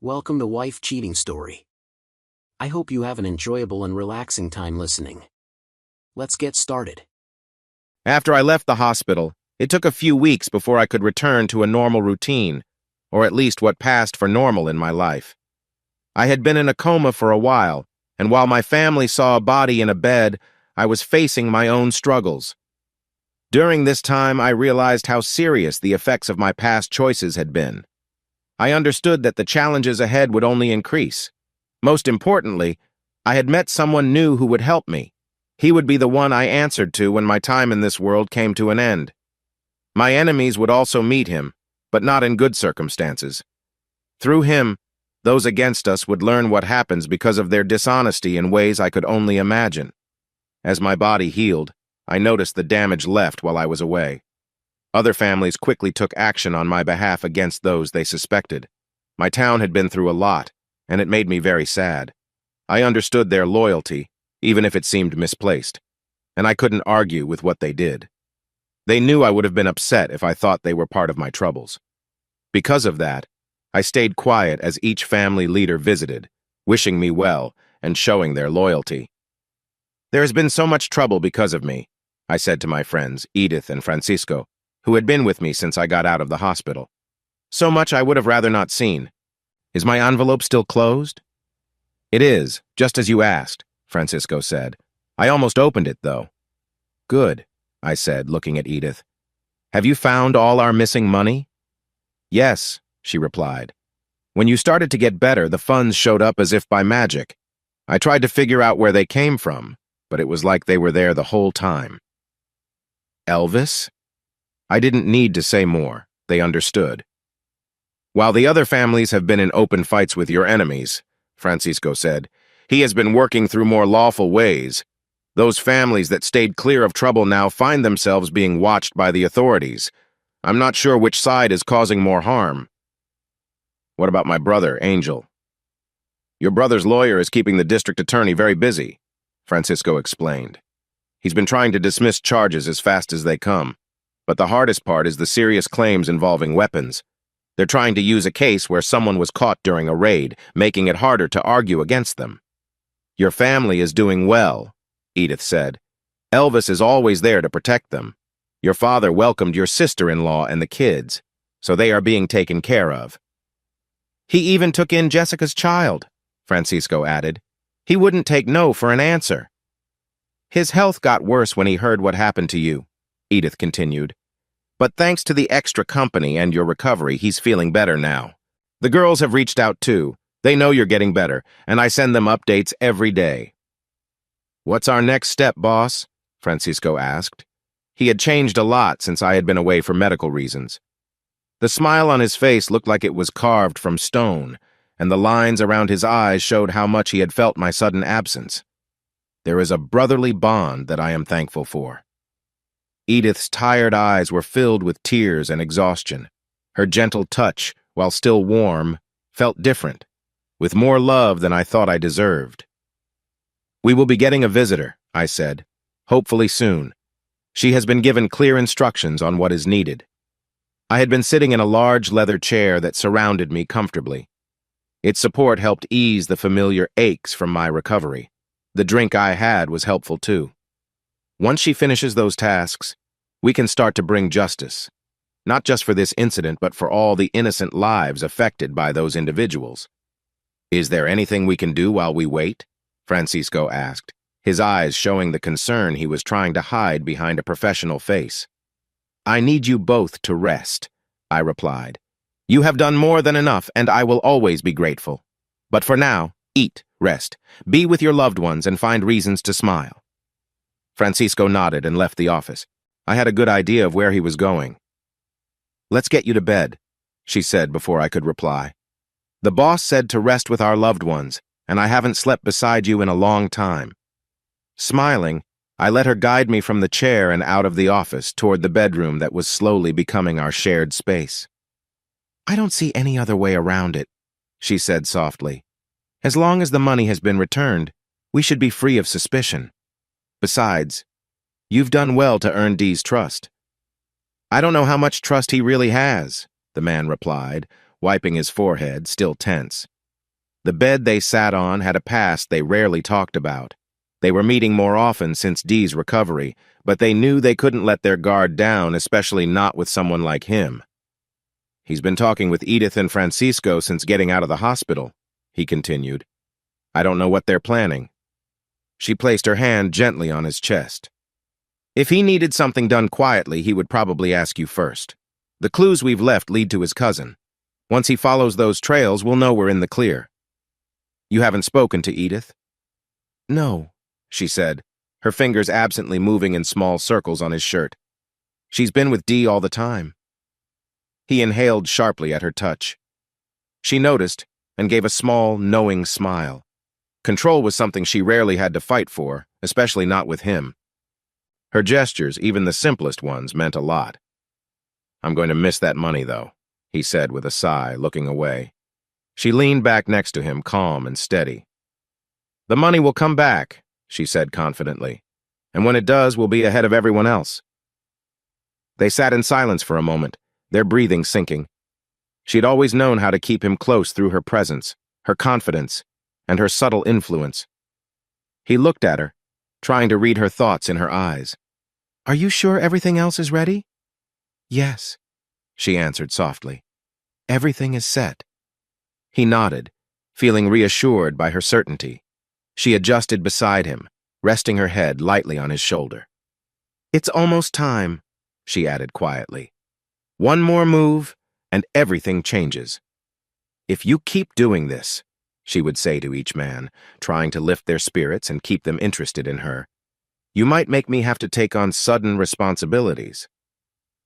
Welcome to Wife Cheating Story. I hope you have an enjoyable and relaxing time listening. Let's get started. After I left the hospital, it took a few weeks before I could return to a normal routine, or at least what passed for normal in my life. I had been in a coma for a while, and while my family saw a body in a bed, I was facing my own struggles. During this time, I realized how serious the effects of my past choices had been. I understood that the challenges ahead would only increase. Most importantly, I had met someone new who would help me. He would be the one I answered to when my time in this world came to an end. My enemies would also meet him, but not in good circumstances. Through him, those against us would learn what happens because of their dishonesty in ways I could only imagine. As my body healed, I noticed the damage left while I was away. Other families quickly took action on my behalf against those they suspected. My town had been through a lot, and it made me very sad. I understood their loyalty, even if it seemed misplaced, and I couldn't argue with what they did. They knew I would have been upset if I thought they were part of my troubles. Because of that, I stayed quiet as each family leader visited, wishing me well and showing their loyalty. "There has been so much trouble because of me," I said to my friends, Edith and Francisco, who had been with me since I got out of the hospital. "So much I would have rather not seen. Is my envelope still closed?" "It is, just as you asked," Francisco said. "I almost opened it, though." "Good," I said, looking at Edith. "Have you found all our missing money?" "Yes," she replied. "When you started to get better, the funds showed up as if by magic. I tried to figure out where they came from, but it was like they were there the whole time." "Elvis?" I didn't need to say more. They understood. "While the other families have been in open fights with your enemies," Francisco said, "he has been working through more lawful ways. Those families that stayed clear of trouble now find themselves being watched by the authorities. I'm not sure which side is causing more harm." "What about my brother, Angel?" "Your brother's lawyer is keeping the district attorney very busy," Francisco explained. "He's been trying to dismiss charges as fast as they come. But the hardest part is the serious claims involving weapons. They're trying to use a case where someone was caught during a raid, making it harder to argue against them." "Your family is doing well," Edith said. "Elvis is always there to protect them. Your father welcomed your sister-in-law and the kids, so they are being taken care of." "He even took in Jessica's child," Francisco added. "He wouldn't take no for an answer." "His health got worse when he heard what happened to you," Edith continued. "But thanks to the extra company and your recovery, he's feeling better now. The girls have reached out too. They know you're getting better, and I send them updates every day." "What's our next step, boss?" Francisco asked. He had changed a lot since I had been away for medical reasons. The smile on his face looked like it was carved from stone, and the lines around his eyes showed how much he had felt my sudden absence. "There is a brotherly bond that I am thankful for." Edith's tired eyes were filled with tears and exhaustion. Her gentle touch, while still warm, felt different, with more love than I thought I deserved. "We will be getting a visitor," I said, "hopefully soon. She has been given clear instructions on what is needed." I had been sitting in a large leather chair that surrounded me comfortably. Its support helped ease the familiar aches from my recovery. The drink I had was helpful too. "Once she finishes those tasks, we can start to bring justice, not just for this incident, but for all the innocent lives affected by those individuals." "Is there anything we can do while we wait?" Francisco asked, his eyes showing the concern he was trying to hide behind a professional face. "I need you both to rest," I replied. "You have done more than enough, and I will always be grateful. But for now, eat, rest, be with your loved ones, and find reasons to smile." Francisco nodded and left the office. I had a good idea of where he was going. "Let's get you to bed," she said before I could reply. "The boss said to rest with our loved ones, and I haven't slept beside you in a long time." Smiling, I let her guide me from the chair and out of the office toward the bedroom that was slowly becoming our shared space. "I don't see any other way around it," she said softly. "As long as the money has been returned, we should be free of suspicion. Besides, you've done well to earn Dee's trust." "I don't know how much trust he really has," the man replied, wiping his forehead, still tense. The bed they sat on had a past they rarely talked about. They were meeting more often since Dee's recovery, but they knew they couldn't let their guard down, especially not with someone like him. "He's been talking with Edith and Francisco since getting out of the hospital," he continued. "I don't know what they're planning." She placed her hand gently on his chest. "If he needed something done quietly, he would probably ask you first. The clues we've left lead to his cousin. Once he follows those trails, we'll know we're in the clear." "You haven't spoken to Edith?" "No," she said, her fingers absently moving in small circles on his shirt. "She's been with Dee all the time." He inhaled sharply at her touch. She noticed and gave a small, knowing smile. Control was something she rarely had to fight for, especially not with him. Her gestures, even the simplest ones, meant a lot. "I'm going to miss that money, though," he said with a sigh, looking away. She leaned back next to him, calm and steady. "The money will come back," she said confidently. "And when it does, we'll be ahead of everyone else." They sat in silence for a moment, their breathing sinking. She'd always known how to keep him close through her presence, her confidence, and her subtle influence. He looked at her, trying to read her thoughts in her eyes. "Are you sure everything else is ready?" "Yes," she answered softly. "Everything is set." He nodded, feeling reassured by her certainty. She adjusted beside him, resting her head lightly on his shoulder. "It's almost time," she added quietly. "One more move, and everything changes. If you keep doing this," she would say to each man, trying to lift their spirits and keep them interested in her, "you might make me have to take on sudden responsibilities."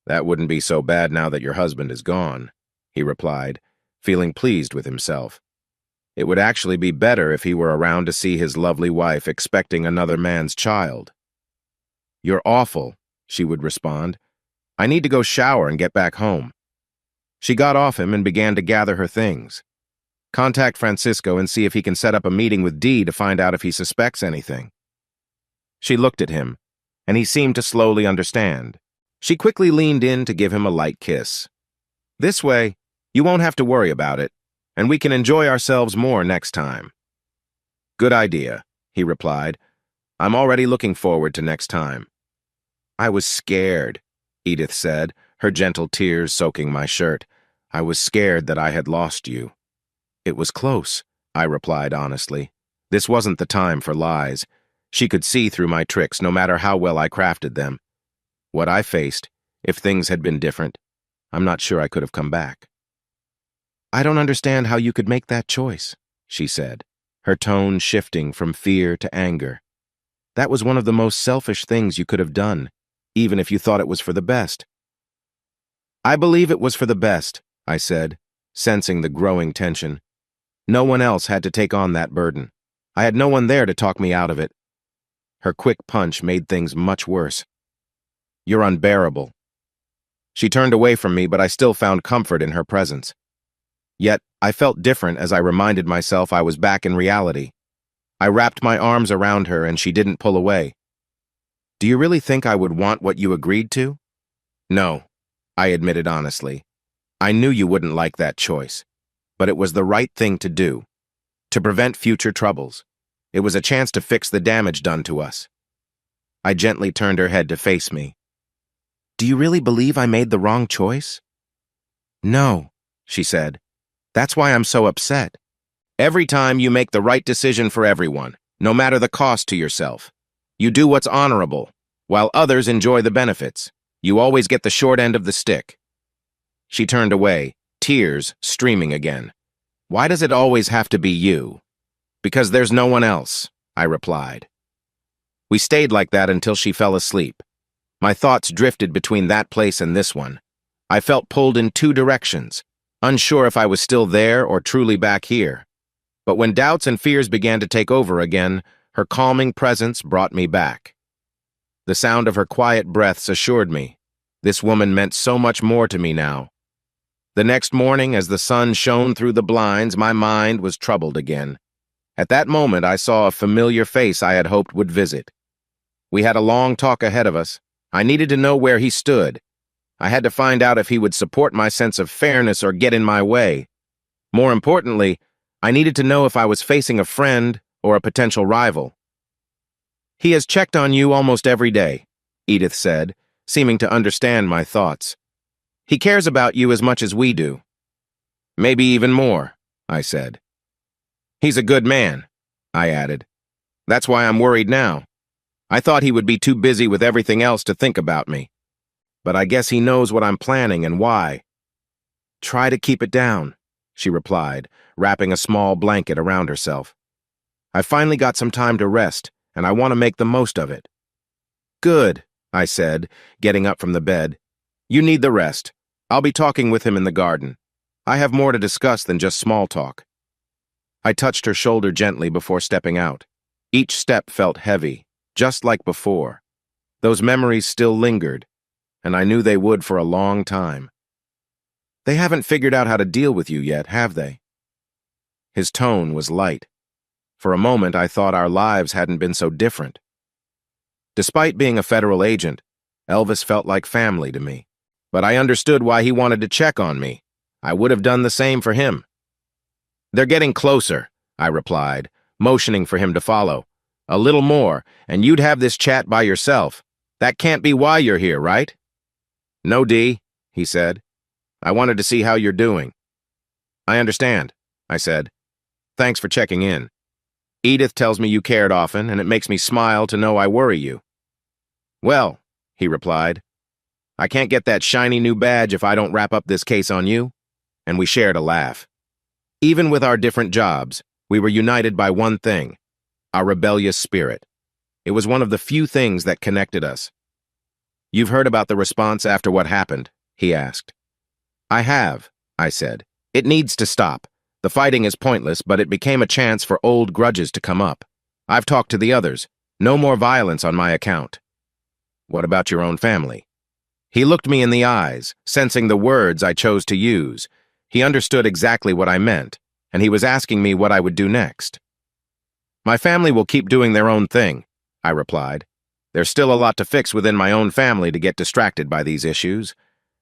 "That wouldn't be so bad now that your husband is gone," he replied, feeling pleased with himself. "It would actually be better if he were around to see his lovely wife expecting another man's child." "You're awful," she would respond. "I need to go shower and get back home." She got off him and began to gather her things. "Contact Francisco and see if he can set up a meeting with Dee to find out if he suspects anything." She looked at him, and he seemed to slowly understand. She quickly leaned in to give him a light kiss. "This way, you won't have to worry about it, and we can enjoy ourselves more next time." "Good idea," he replied. "I'm already looking forward to next time." "I was scared," Edith said, her gentle tears soaking my shirt. "I was scared that I had lost you." "It was close," I replied honestly. This wasn't the time for lies. She could see through my tricks, no matter how well I crafted them. What I faced, if things had been different, I'm not sure I could have come back. "I don't understand how you could make that choice," she said, her tone shifting from fear to anger. "That was one of the most selfish things you could have done, even if you thought it was for the best." "I believe it was for the best," I said, sensing the growing tension. No one else had to take on that burden. I had no one there to talk me out of it. Her quick punch made things much worse. "You're unbearable." She turned away from me, but I still found comfort in her presence. Yet, I felt different as I reminded myself I was back in reality. I wrapped my arms around her and she didn't pull away. "Do you really think I would want what you agreed to?" "No," I admitted honestly. "I knew you wouldn't like that choice. But it was the right thing to do, to prevent future troubles. It was a chance to fix the damage done to us." I gently turned her head to face me. "Do you really believe I made the wrong choice?" "No," she said. "That's why I'm so upset. Every time you make the right decision for everyone, no matter the cost to yourself. You do what's honorable, while others enjoy the benefits. You always get the short end of the stick." She turned away, tears streaming again. "Why does it always have to be you?" "Because there's no one else," I replied. We stayed like that until she fell asleep. My thoughts drifted between that place and this one. I felt pulled in two directions, unsure if I was still there or truly back here. But when doubts and fears began to take over again, her calming presence brought me back. The sound of her quiet breaths assured me. This woman meant so much more to me now. The next morning, as the sun shone through the blinds, my mind was troubled again. At that moment, I saw a familiar face I had hoped would visit. We had a long talk ahead of us. I needed to know where he stood. I had to find out if he would support my sense of fairness or get in my way. More importantly, I needed to know if I was facing a friend or a potential rival. "He has checked on you almost every day," Edith said, seeming to understand my thoughts. "He cares about you as much as we do." "Maybe even more," I said. "He's a good man," I added. "That's why I'm worried now. I thought he would be too busy with everything else to think about me. But I guess he knows what I'm planning and why." "Try to keep it down," she replied, wrapping a small blanket around herself. "I finally got some time to rest, and I want to make the most of it." "Good," I said, getting up from the bed. "You need the rest. I'll be talking with him in the garden. I have more to discuss than just small talk." I touched her shoulder gently before stepping out. Each step felt heavy, just like before. Those memories still lingered, and I knew they would for a long time. "They haven't figured out how to deal with you yet, have they?" His tone was light. For a moment, I thought our lives hadn't been so different. Despite being a federal agent, Elvis felt like family to me. But I understood why he wanted to check on me. I would have done the same for him. "They're getting closer," I replied, motioning for him to follow. "A little more, and you'd have this chat by yourself. That can't be why you're here, right?" "No, Dee," he said. "I wanted to see how you're doing." "I understand," I said. "Thanks for checking in. Edith tells me you cared often, and it makes me smile to know I worry you." "Well," he replied, "I can't get that shiny new badge if I don't wrap up this case on you." And we shared a laugh. Even with our different jobs, we were united by one thing: our rebellious spirit. It was one of the few things that connected us. "You've heard about the response after what happened?" he asked. "I have," I said. "It needs to stop. The fighting is pointless, but it became a chance for old grudges to come up. I've talked to the others. No more violence on my account." "What about your own family?" He looked me in the eyes, sensing the words I chose to use. He understood exactly what I meant, and he was asking me what I would do next. "My family will keep doing their own thing," I replied. "There's still a lot to fix within my own family to get distracted by these issues.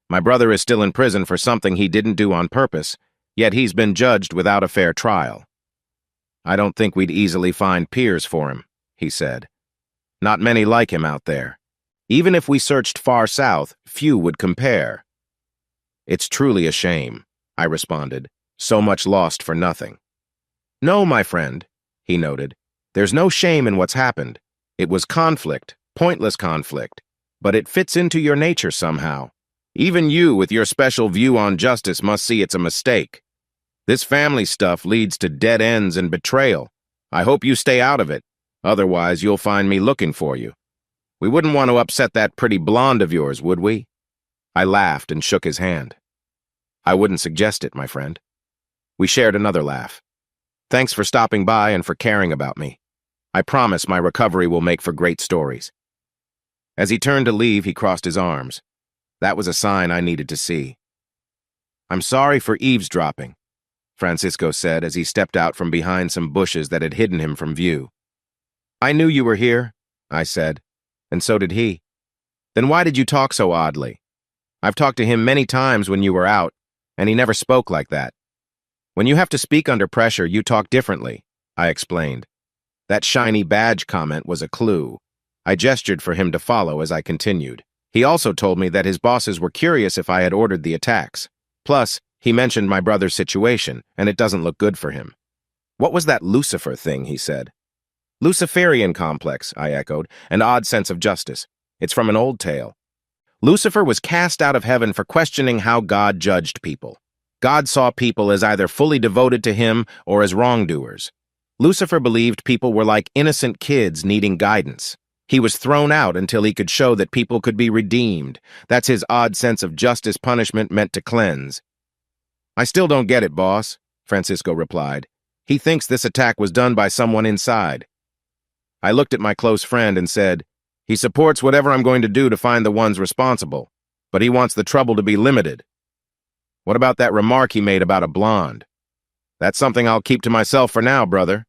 My brother is still in prison for something he didn't do on purpose, yet he's been judged without a fair trial. I don't think we'd easily find peers for him," he said. "Not many like him out there. Even if we searched far south, few would compare." "It's truly a shame," I responded. "So much lost for nothing." "No, my friend," he noted. "There's no shame in what's happened. It was conflict, pointless conflict, but it fits into your nature somehow. Even you, with your special view on justice, must see it's a mistake. This family stuff leads to dead ends and betrayal. I hope you stay out of it. Otherwise, you'll find me looking for you. We wouldn't want to upset that pretty blonde of yours, would we?" I laughed and shook his hand. "I wouldn't suggest it, my friend." We shared another laugh. "Thanks for stopping by and for caring about me. I promise my recovery will make for great stories." As he turned to leave, he crossed his arms. That was a sign I needed to see. "I'm sorry for eavesdropping," Francisco said as he stepped out from behind some bushes that had hidden him from view. "I knew you were here," I said, "and so did he." "Then why did you talk so oddly? I've talked to him many times when you were out, and he never spoke like that." "When you have to speak under pressure, you talk differently," I explained. That shiny badge comment was a clue. I gestured for him to follow as I continued. He also told me that his bosses were curious if I had ordered the attacks. Plus, he mentioned my brother's situation, and it doesn't look good for him. "What was that Lucifer thing?" he said. "Luciferian complex," I echoed, "an odd sense of justice. It's from an old tale. Lucifer was cast out of heaven for questioning how God judged people. God saw people as either fully devoted to him or as wrongdoers. Lucifer believed people were like innocent kids needing guidance. He was thrown out until he could show that people could be redeemed. That's his odd sense of justice punishment meant to cleanse." "I still don't get it, boss," Francisco replied. "He thinks this attack was done by someone inside." I looked at my close friend and said, "He supports whatever I'm going to do to find the ones responsible, but he wants the trouble to be limited." "What about that remark he made about a blonde?" "That's something I'll keep to myself for now, brother."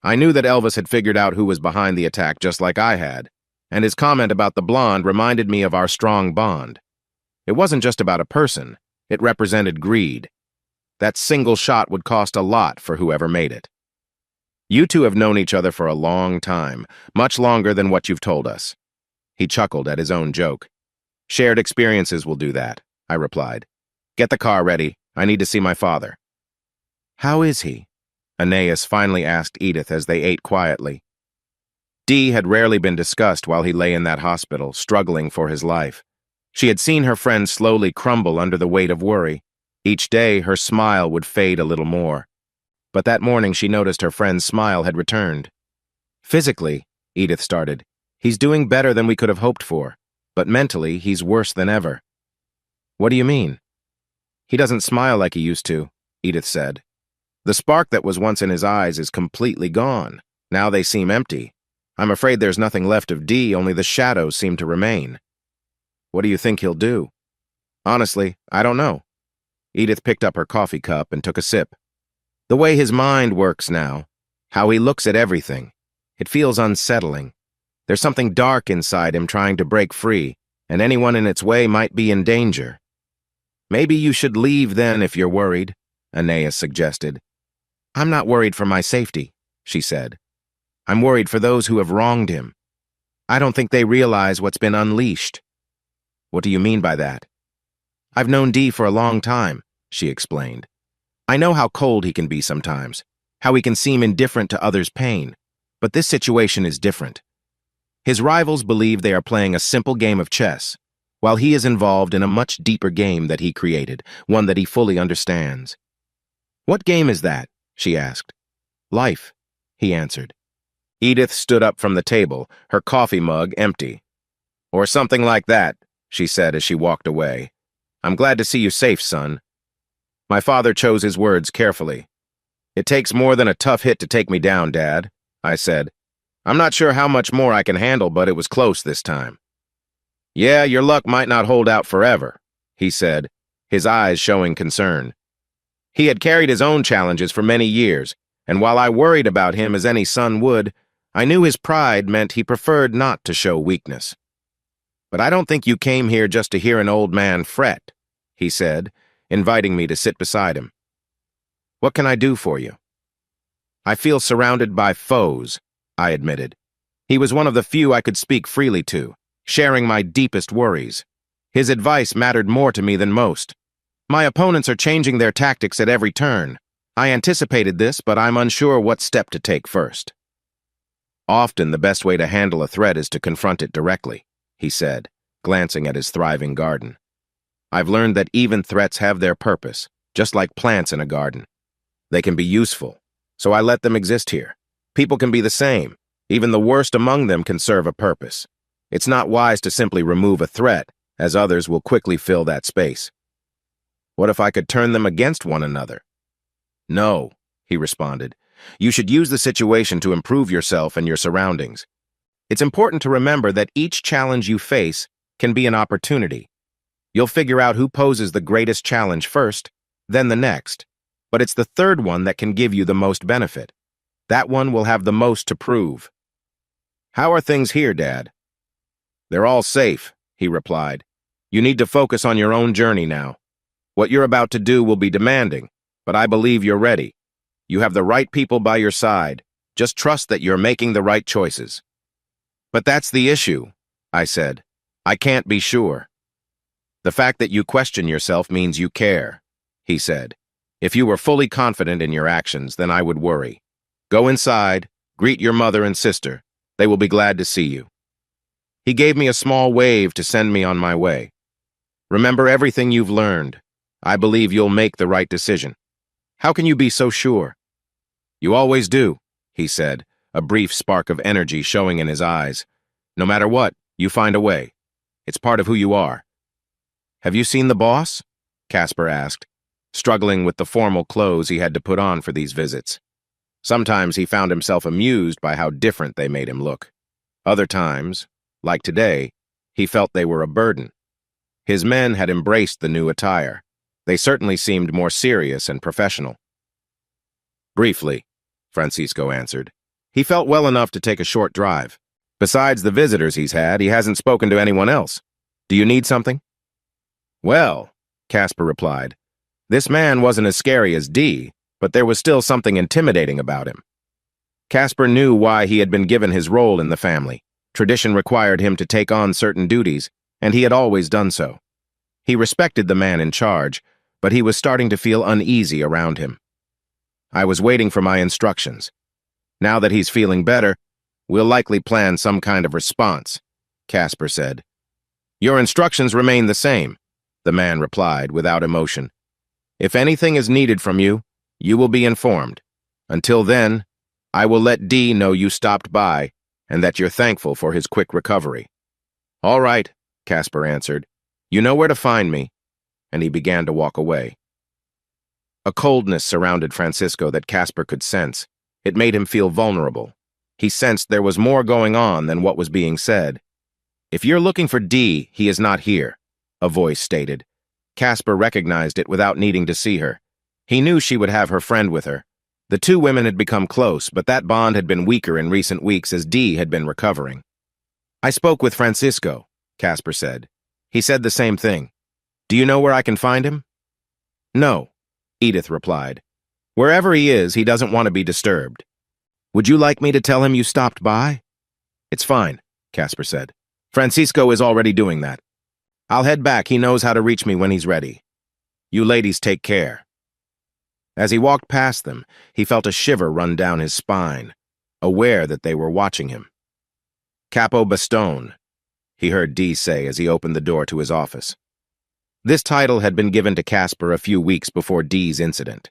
I knew that Elvis had figured out who was behind the attack just like I had, and his comment about the blonde reminded me of our strong bond. It wasn't just about a person. It represented greed. That single shot would cost a lot for whoever made it. You two have known each other for a long time, much longer than what you've told us. He chuckled at his own joke. Shared experiences will do that, I replied. Get the car ready. I need to see my father. How is he? Aeneas finally asked Edith as they ate quietly. Dee had rarely been discussed while he lay in that hospital, struggling for his life. She had seen her friend slowly crumble under the weight of worry. Each day, her smile would fade a little more. But that morning, she noticed her friend's smile had returned. Physically, Edith started, he's doing better than we could have hoped for, but mentally, he's worse than ever. What do you mean? He doesn't smile like he used to, Edith said. The spark that was once in his eyes is completely gone. Now they seem empty. I'm afraid there's nothing left of Dee, only the shadows seem to remain. What do you think he'll do? Honestly, I don't know. Edith picked up her coffee cup and took a sip. The way his mind works now, how he looks at everything, it feels unsettling. There's something dark inside him trying to break free, and anyone in its way might be in danger. Maybe you should leave then if you're worried, Aeneas suggested. I'm not worried for my safety, she said. I'm worried for those who have wronged him. I don't think they realize what's been unleashed. What do you mean by that? I've known Dee for a long time, she explained. I know how cold he can be sometimes, how he can seem indifferent to others' pain, but this situation is different. His rivals believe they are playing a simple game of chess, while he is involved in a much deeper game that he created, one that he fully understands. What game is that? She asked. Life, he answered. Edith stood up from the table, her coffee mug empty. Or something like that, she said as she walked away. I'm glad to see you safe, son. My father chose his words carefully. It takes more than a tough hit to take me down, Dad, I said. I'm not sure how much more I can handle, but it was close this time. Yeah, your luck might not hold out forever, he said, his eyes showing concern. He had carried his own challenges for many years, and while I worried about him as any son would, I knew his pride meant he preferred not to show weakness. But I don't think you came here just to hear an old man fret, he said, inviting me to sit beside him. What can I do for you? I feel surrounded by foes, I admitted. He was one of the few I could speak freely to, sharing my deepest worries. His advice mattered more to me than most. My opponents are changing their tactics at every turn. I anticipated this, but I'm unsure what step to take first. Often the best way to handle a threat is to confront it directly, he said, glancing at his thriving garden. I've learned that even threats have their purpose, just like plants in a garden. They can be useful, so I let them exist here. People can be the same. Even the worst among them can serve a purpose. It's not wise to simply remove a threat, as others will quickly fill that space. What if I could turn them against one another? No, he responded. You should use the situation to improve yourself and your surroundings. It's important to remember that each challenge you face can be an opportunity. You'll figure out who poses the greatest challenge first, then the next. But it's the third one that can give you the most benefit. That one will have the most to prove. How are things here, Dad? They're all safe, he replied. You need to focus on your own journey now. What you're about to do will be demanding, but I believe you're ready. You have the right people by your side. Just trust that you're making the right choices. But that's the issue, I said. I can't be sure. The fact that you question yourself means you care, he said. If you were fully confident in your actions, then I would worry. Go inside, greet your mother and sister. They will be glad to see you. He gave me a small wave to send me on my way. Remember everything you've learned. I believe you'll make the right decision. How can you be so sure? You always do, he said, a brief spark of energy showing in his eyes. No matter what, you find a way. It's part of who you are. Have you seen the boss? Casper asked, struggling with the formal clothes he had to put on for these visits. Sometimes he found himself amused by how different they made him look. Other times, like today, he felt they were a burden. His men had embraced the new attire. They certainly seemed more serious and professional. Briefly, Francisco answered. He felt well enough to take a short drive. Besides the visitors he's had, he hasn't spoken to anyone else. Do you need something? Well, Casper replied, this man wasn't as scary as Dee, but there was still something intimidating about him. Casper knew why he had been given his role in the family. Tradition required him to take on certain duties, and he had always done so. He respected the man in charge, but he was starting to feel uneasy around him. I was waiting for my instructions. Now that he's feeling better, we'll likely plan some kind of response, Casper said. Your instructions remain the same, the man replied without emotion. If anything is needed from you, you will be informed. Until then, I will let Dee know you stopped by and that you're thankful for his quick recovery. All right, Casper answered. You know where to find me. And he began to walk away. A coldness surrounded Francisco that Casper could sense. It made him feel vulnerable. He sensed there was more going on than what was being said. If you're looking for Dee, he is not here, a voice stated. Casper recognized it without needing to see her. He knew she would have her friend with her. The two women had become close, but that bond had been weaker in recent weeks as Dee had been recovering. I spoke with Francisco, Casper said. He said the same thing. Do you know where I can find him? No, Edith replied. Wherever he is, he doesn't want to be disturbed. Would you like me to tell him you stopped by? It's fine, Casper said. Francisco is already doing that. I'll head back. He knows how to reach me when he's ready. You ladies take care. As he walked past them, he felt a shiver run down his spine, aware that they were watching him. Capo Bastone, he heard Dee say as he opened the door to his office. This title had been given to Casper a few weeks before Dee's incident.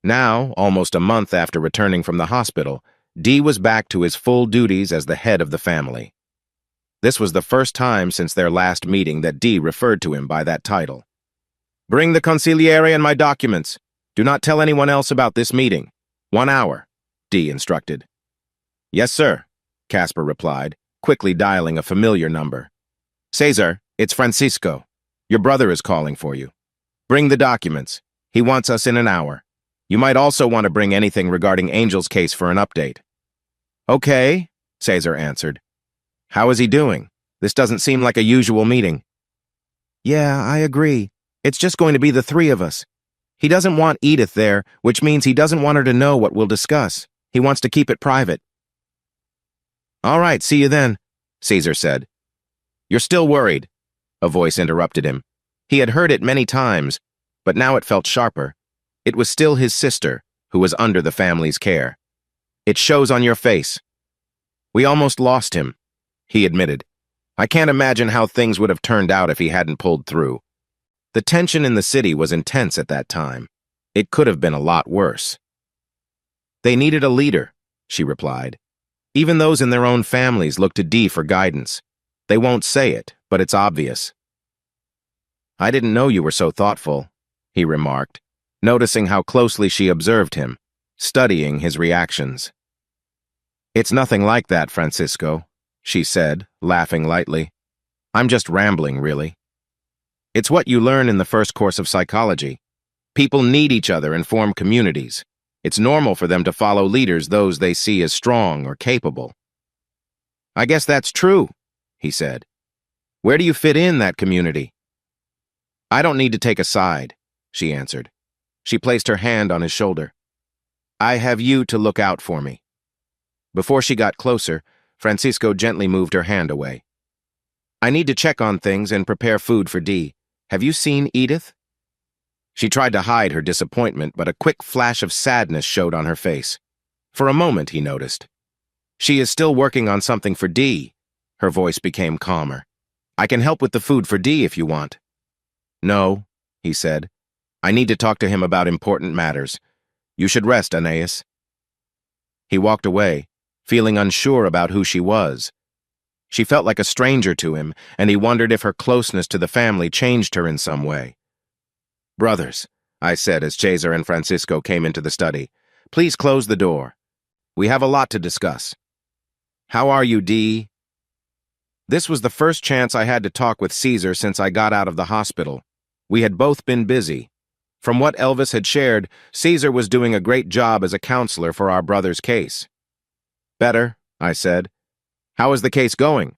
Now, almost a month after returning from the hospital, Dee was back to his full duties as the head of the family. This was the first time since their last meeting that Dee referred to him by that title. Bring the consigliere and my documents. Do not tell anyone else about this meeting. 1 hour, Dee instructed. Yes, sir, Casper replied, quickly dialing a familiar number. Cesar, it's Francisco. Your brother is calling for you. Bring the documents. He wants us in an hour. You might also want to bring anything regarding Angel's case for an update. Okay, Cesar answered. How is he doing? This doesn't seem like a usual meeting. Yeah, I agree. It's just going to be the three of us. He doesn't want Edith there, which means he doesn't want her to know what we'll discuss. He wants to keep it private. All right, see you then, Cesar said. You're still worried, a voice interrupted him. He had heard it many times, but now it felt sharper. It was still his sister, who was under the family's care. It shows on your face. We almost lost him, he admitted. I can't imagine how things would have turned out if he hadn't pulled through. The tension in the city was intense at that time. It could have been a lot worse. They needed a leader, she replied. Even those in their own families look to Dee for guidance. They won't say it, but it's obvious. I didn't know you were so thoughtful, he remarked, noticing how closely she observed him, studying his reactions. It's nothing like that, Francisco, she said, laughing lightly. I'm just rambling, really. It's what you learn in the first course of psychology. People need each other and form communities. It's normal for them to follow leaders those they see as strong or capable. I guess that's true, he said. Where do you fit in that community? I don't need to take a side, she answered. She placed her hand on his shoulder. I have you to look out for me. Before she got closer, Francisco gently moved her hand away. I need to check on things and prepare food for Dee. Have you seen Edith? She tried to hide her disappointment, but a quick flash of sadness showed on her face. For a moment, he noticed. She is still working on something for Dee. Her voice became calmer. I can help with the food for Dee if you want. No, he said. I need to talk to him about important matters. You should rest, Aeneas. He walked away, feeling unsure about who she was. She felt like a stranger to him, and he wondered if her closeness to the family changed her in some way. Brothers, I said as Cesar and Francisco came into the study, please close the door. We have a lot to discuss. How are you, Dee? This was the first chance I had to talk with Cesar since I got out of the hospital. We had both been busy. From what Elvis had shared, Cesar was doing a great job as a counselor for our brother's case. Better, I said. How is the case going?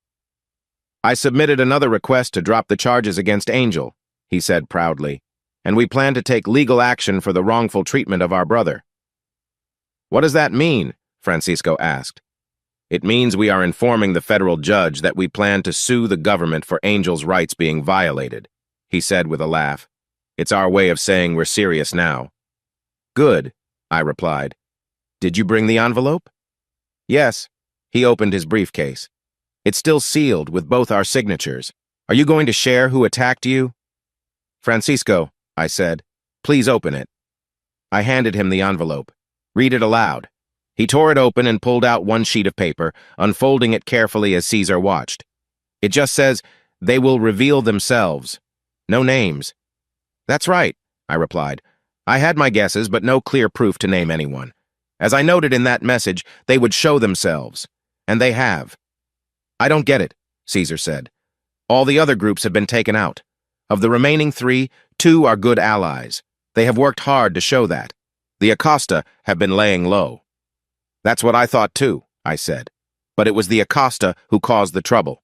I submitted another request to drop the charges against Angel. he said proudly, "and we plan to take legal action for the wrongful treatment of our brother." "What does that mean?" Francisco asked. "It means we are informing the federal judge that we plan to sue the government for Angel's rights being violated," he said with a laugh. "It's our way of saying we're serious now." "Good," I replied. "Did you bring the envelope?" "Yes." He opened his briefcase. "It's still sealed with both our signatures. Are you going to share who attacked you?" "Francisco," I said, "please open it." I handed him the envelope. "Read it aloud." He tore it open and pulled out one sheet of paper, unfolding it carefully as Caesar watched. It just says, "They will reveal themselves." No names. "That's right," I replied. "I had my guesses, but no clear proof to name anyone. As I noted in that message, they would show themselves. And they have." "I don't get it," Caesar said. "All the other groups have been taken out. Of the remaining 3, 2 are good allies. They have worked hard to show that. The Acosta have been laying low." "That's what I thought too," I said. "But it was the Acosta who caused the trouble.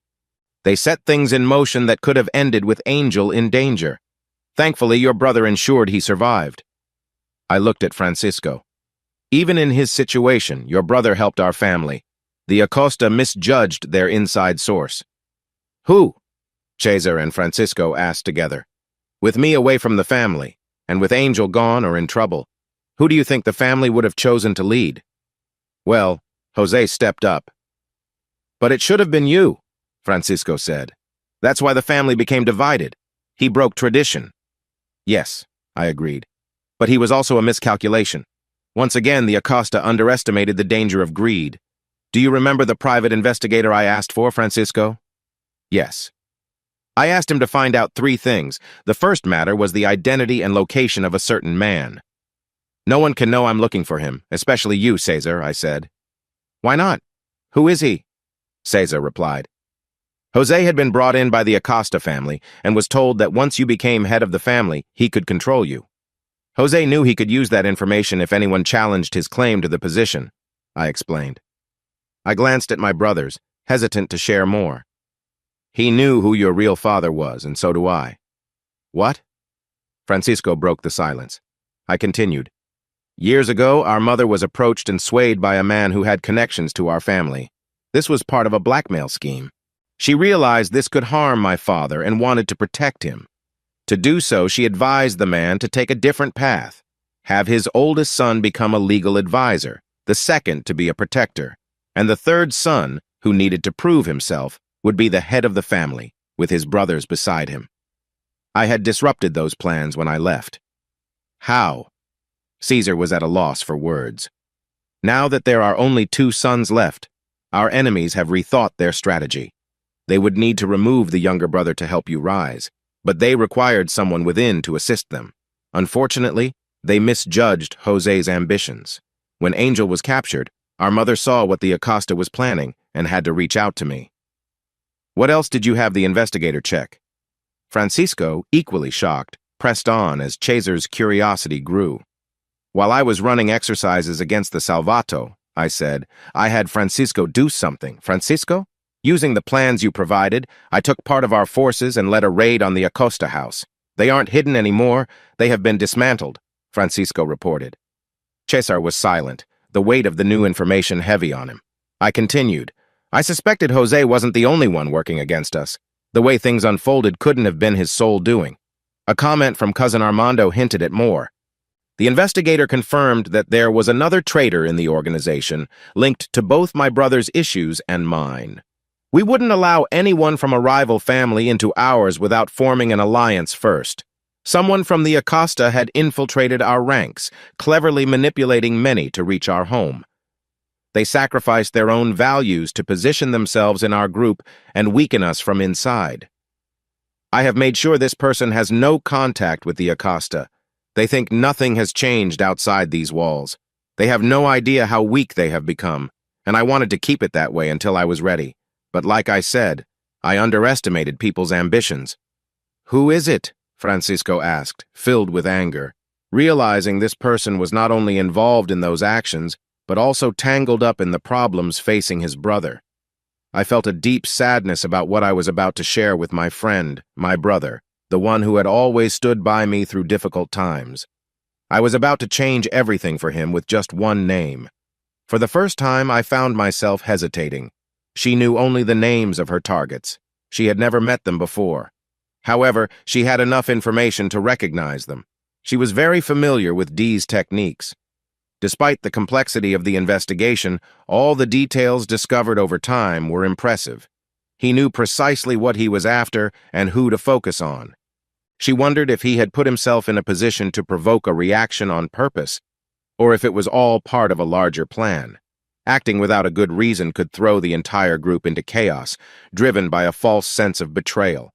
They set things in motion that could have ended with Angel in danger. Thankfully, your brother ensured he survived." I looked at Francisco. "Even in his situation, your brother helped our family. The Acosta misjudged their inside source." "Who?" Cesar and Francisco asked together. "With me away from the family, and with Angel gone or in trouble, who do you think the family would have chosen to lead?" Well, Jose stepped up. "But it should have been you," Francisco said. "That's why the family became divided. He broke tradition." "Yes," I agreed. "But he was also a miscalculation. Once again, the Acosta underestimated the danger of greed. Do you remember the private investigator I asked for, Francisco?" "Yes." "I asked him to find out 3 things. The first matter was the identity and location of a certain man." "No one can know I'm looking for him, especially you, Cesar," I said. "Why not? Who is he?" Cesar replied. "Jose had been brought in by the Acosta family and was told that once you became head of the family, he could control you. Jose knew he could use that information if anyone challenged his claim to the position," I explained. I glanced at my brothers, hesitant to share more. "He knew who your real father was, and so do I." "What?" Francisco broke the silence. I continued. "Years ago, our mother was approached and swayed by a man who had connections to our family. This was part of a blackmail scheme. She realized this could harm my father and wanted to protect him. To do so, she advised the man to take a different path, have his oldest son become a legal advisor, the second to be a protector, and the third son, who needed to prove himself, would be the head of the family, with his brothers beside him. I had disrupted those plans when I left." "How?" Caesar was at a loss for words. "Now that there are only 2 sons left, our enemies have rethought their strategy. They would need to remove the younger brother to help you rise, but they required someone within to assist them. Unfortunately, they misjudged Jose's ambitions. When Angel was captured, our mother saw what the Acosta was planning and had to reach out to me." "What else did you have the investigator check?" Francisco, equally shocked, pressed on as Cesar's curiosity grew. "While I was running exercises against the Salvato," I said, "I had Francisco do something." "Francisco? Using the plans you provided, I took part of our forces and led a raid on the Acosta house. They aren't hidden anymore. They have been dismantled," Francisco reported. Cesar was silent, the weight of the new information heavy on him. I continued. "I suspected Jose wasn't the only one working against us. The way things unfolded couldn't have been his sole doing. A comment from cousin Armando hinted at more. The investigator confirmed that there was another traitor in the organization, linked to both my brother's issues and mine. We wouldn't allow anyone from a rival family into ours without forming an alliance first. Someone from the Acosta had infiltrated our ranks, cleverly manipulating many to reach our home. They sacrificed their own values to position themselves in our group and weaken us from inside. I have made sure this person has no contact with the Acosta. They think nothing has changed outside these walls. They have no idea how weak they have become, and I wanted to keep it that way until I was ready. But like I said, I underestimated people's ambitions." "Who is it?" Francisco asked, filled with anger, realizing this person was not only involved in those actions, but also tangled up in the problems facing his brother. I felt a deep sadness about what I was about to share with my friend, my brother, the one who had always stood by me through difficult times. I was about to change everything for him with just one name. For the first time, I found myself hesitating. She knew only the names of her targets. She had never met them before. However, she had enough information to recognize them. She was very familiar with Dee's techniques. Despite the complexity of the investigation, all the details discovered over time were impressive. He knew precisely what he was after and who to focus on. She wondered if he had put himself in a position to provoke a reaction on purpose, or if it was all part of a larger plan. Acting without a good reason could throw the entire group into chaos, driven by a false sense of betrayal.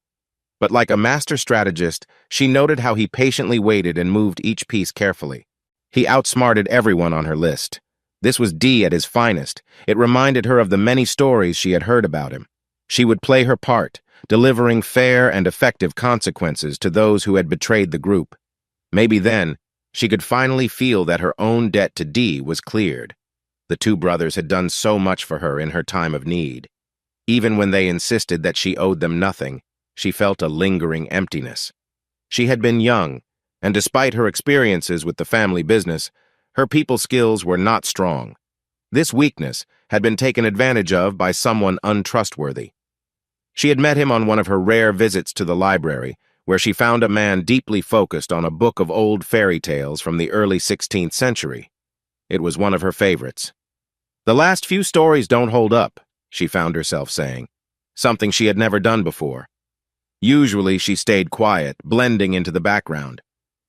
But like a master strategist, she noted how he patiently waited and moved each piece carefully. He outsmarted everyone on her list. This was Dee at his finest. It reminded her of the many stories she had heard about him. She would play her part, delivering fair and effective consequences to those who had betrayed the group. Maybe then, she could finally feel that her own debt to Dee was cleared. The two brothers had done so much for her in her time of need. Even when they insisted that she owed them nothing, she felt a lingering emptiness. She had been young, and despite her experiences with the family business, her people skills were not strong. This weakness had been taken advantage of by someone untrustworthy. She had met him on one of her rare visits to the library, where she found a man deeply focused on a book of old fairy tales from the early 16th century. It was one of her favorites. "The last few stories don't hold up," she found herself saying, something she had never done before. Usually she stayed quiet, blending into the background.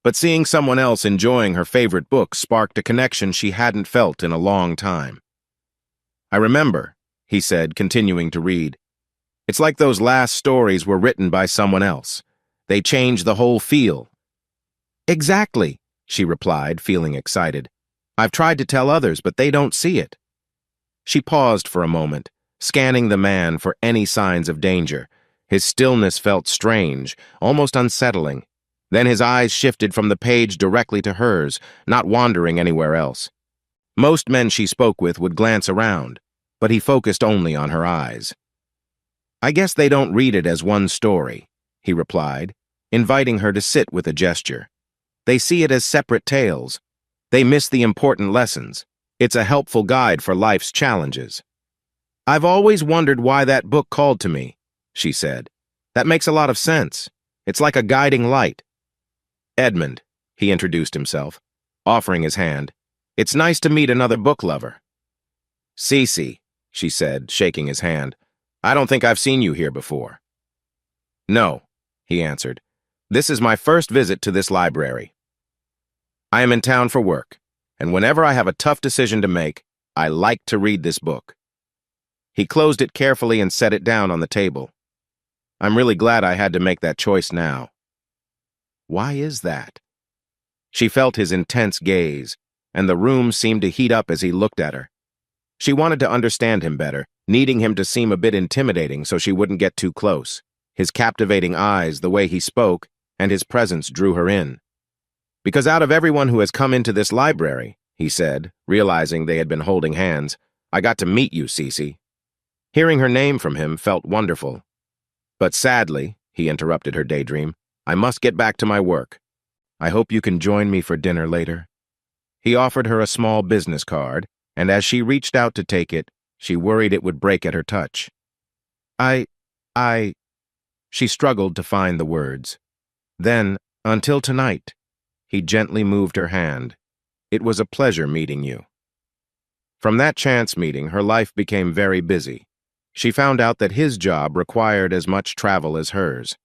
But seeing someone else enjoying her favorite book sparked a connection she hadn't felt in a long time. "I remember," he said, continuing to read. "It's like those last stories were written by someone else. They change the whole feel." "Exactly," she replied, feeling excited. "I've tried to tell others, but they don't see it." She paused for a moment, scanning the man for any signs of danger. His stillness felt strange, almost unsettling. Then his eyes shifted from the page directly to hers, not wandering anywhere else. Most men she spoke with would glance around, but he focused only on her eyes. "I guess they don't read it as one story," he replied, inviting her to sit with a gesture. "They see it as separate tales. They miss the important lessons. It's a helpful guide for life's challenges." "I've always wondered why that book called to me," she said. "That makes a lot of sense. It's like a guiding light." "Edmund," he introduced himself, offering his hand. "It's nice to meet another book lover." "Cece," she said, shaking his hand. "I don't think I've seen you here before." "No," he answered. "This is my first visit to this library. I am in town for work, and whenever I have a tough decision to make, I like to read this book." He closed it carefully and set it down on the table. "I'm really glad I had to make that choice now." "Why is that?" She felt his intense gaze, and the room seemed to heat up as he looked at her. She wanted to understand him better, needing him to seem a bit intimidating so she wouldn't get too close. His captivating eyes, the way he spoke, and his presence drew her in. "Because out of everyone who has come into this library," he said, realizing they had been holding hands, "I got to meet you, Cece." Hearing her name from him felt wonderful. "But sadly," he interrupted her daydream, "I must get back to my work. I hope you can join me for dinner later." He offered her a small business card, and as she reached out to take it, she worried it would break at her touch. I... She struggled to find the words. Then, "Until tonight," he gently moved her hand. "It was a pleasure meeting you." From that chance meeting, her life became very busy. She found out that his job required as much travel as hers.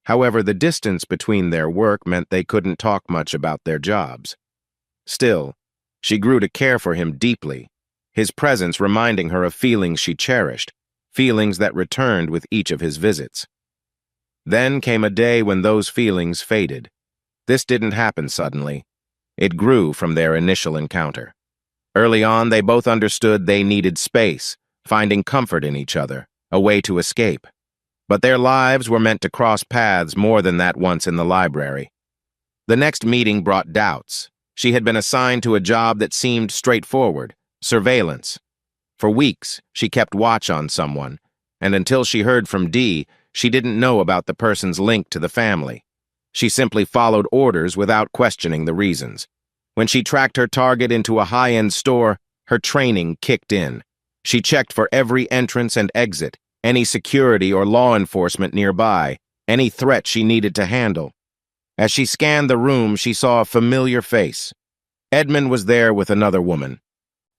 However, the distance between their work meant they couldn't talk much about their jobs. Still, she grew to care for him deeply, his presence reminding her of feelings she cherished, feelings that returned with each of his visits. Then came a day when those feelings faded. This didn't happen suddenly. It grew from their initial encounter. Early on, they both understood they needed space, finding comfort in each other, a way to escape. But their lives were meant to cross paths more than that once in the library. The next meeting brought doubts. She had been assigned to a job that seemed straightforward, surveillance. For weeks, she kept watch on someone, and until she heard from Dee, she didn't know about the person's link to the family. She simply followed orders without questioning the reasons. When she tracked her target into a high-end store, her training kicked in. She checked for every entrance and exit, any security or law enforcement nearby, any threat she needed to handle. As she scanned the room, she saw a familiar face. Edmund was there with another woman.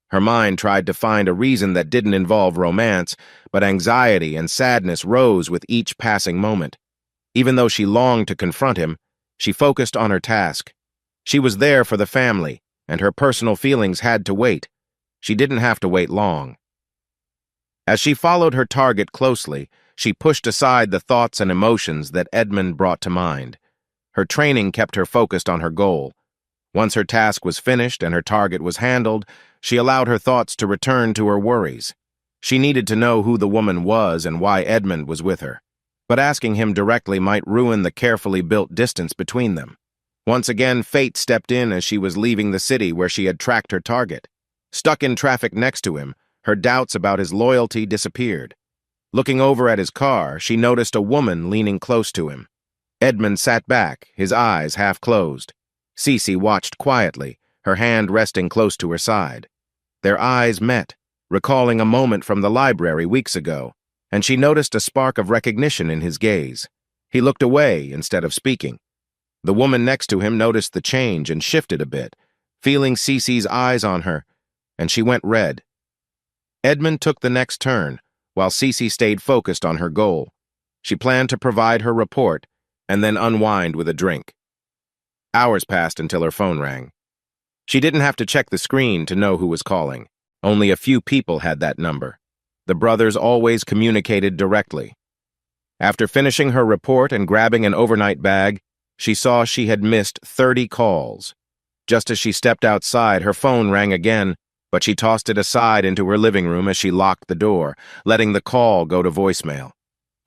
Her mind tried to find a reason that didn't involve romance, but anxiety and sadness rose with each passing moment. Even though she longed to confront him, she focused on her task. She was there for the family, and her personal feelings had to wait. She didn't have to wait long. As she followed her target closely, she pushed aside the thoughts and emotions that Edmund brought to mind. Her training kept her focused on her goal. Once her task was finished and her target was handled, she allowed her thoughts to return to her worries. She needed to know who the woman was and why Edmund was with her. But asking him directly might ruin the carefully built distance between them. Once again, fate stepped in as she was leaving the city where she had tracked her target. Stuck in traffic next to him, her doubts about his loyalty disappeared. Looking over at his car, she noticed a woman leaning close to him. Edmund sat back, his eyes half closed. Cece watched quietly, her hand resting close to her side. Their eyes met, recalling a moment from the library weeks ago, and she noticed a spark of recognition in his gaze. He looked away instead of speaking. The woman next to him noticed the change and shifted a bit, feeling Cece's eyes on her, and she went red. Edmund took the next turn, while Cece stayed focused on her goal. She planned to provide her report and then unwind with a drink. Hours passed until her phone rang. She didn't have to check the screen to know who was calling. Only a few people had that number. The brothers always communicated directly. After finishing her report and grabbing an overnight bag, she saw she had missed 30 calls. Just as she stepped outside, her phone rang again, but she tossed it aside into her living room as she locked the door, letting the call go to voicemail.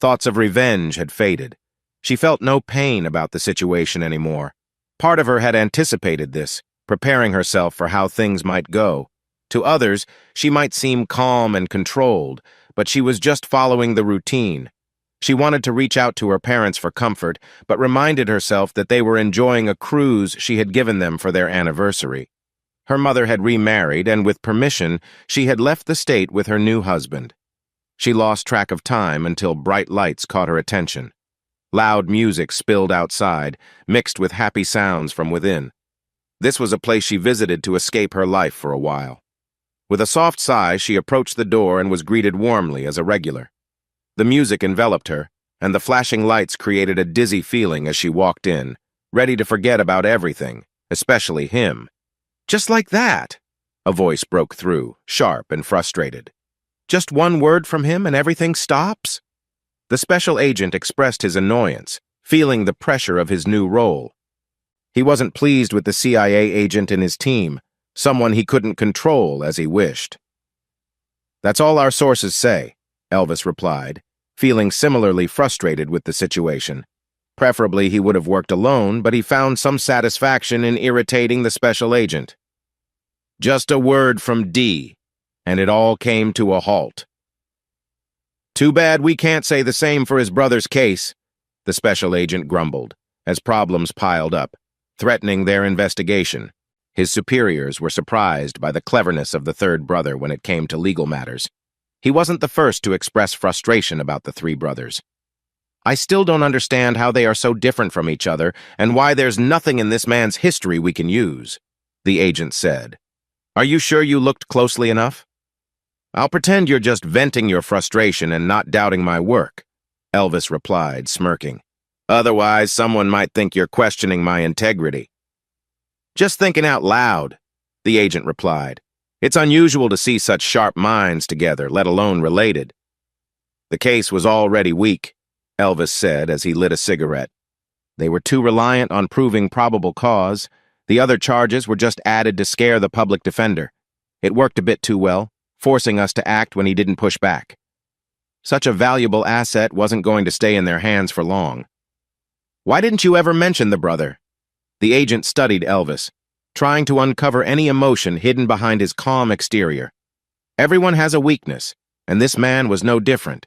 Thoughts of revenge had faded. She felt no pain about the situation anymore. Part of her had anticipated this, preparing herself for how things might go. To others, she might seem calm and controlled, but she was just following the routine. She wanted to reach out to her parents for comfort, but reminded herself that they were enjoying a cruise she had given them for their anniversary. Her mother had remarried, and with permission, she had left the state with her new husband. She lost track of time until bright lights caught her attention. Loud music spilled outside, mixed with happy sounds from within. This was a place she visited to escape her life for a while. With a soft sigh, she approached the door and was greeted warmly as a regular. The music enveloped her, and the flashing lights created a dizzy feeling as she walked in, ready to forget about everything, especially him. "Just like that," a voice broke through, sharp and frustrated. "Just one word from him and everything stops?" The special agent expressed his annoyance, feeling the pressure of his new role. He wasn't pleased with the CIA agent in his team, someone he couldn't control as he wished. "That's all our sources say," Elvis replied, feeling similarly frustrated with the situation. Preferably he would have worked alone, but he found some satisfaction in irritating the special agent. "Just a word from D, and it all came to a halt." "Too bad we can't say the same for his brother's case," the special agent grumbled, as problems piled up, threatening their investigation. His superiors were surprised by the cleverness of the third brother when it came to legal matters. He wasn't the first to express frustration about the three brothers. "I still don't understand how they are so different from each other and why there's nothing in this man's history we can use," the agent said. "Are you sure you looked closely enough?" "I'll pretend you're just venting your frustration and not doubting my work," Elvis replied, smirking. "Otherwise, someone might think you're questioning my integrity." "Just thinking out loud," the agent replied. "It's unusual to see such sharp minds together, let alone related." "The case was already weak," Elvis said as he lit a cigarette. "They were too reliant on proving probable cause. The other charges were just added to scare the public defender. It worked a bit too well, forcing us to act when he didn't push back. Such a valuable asset wasn't going to stay in their hands for long." "Why didn't you ever mention the brother?" The agent studied Elvis, trying to uncover any emotion hidden behind his calm exterior. Everyone has a weakness, and this man was no different.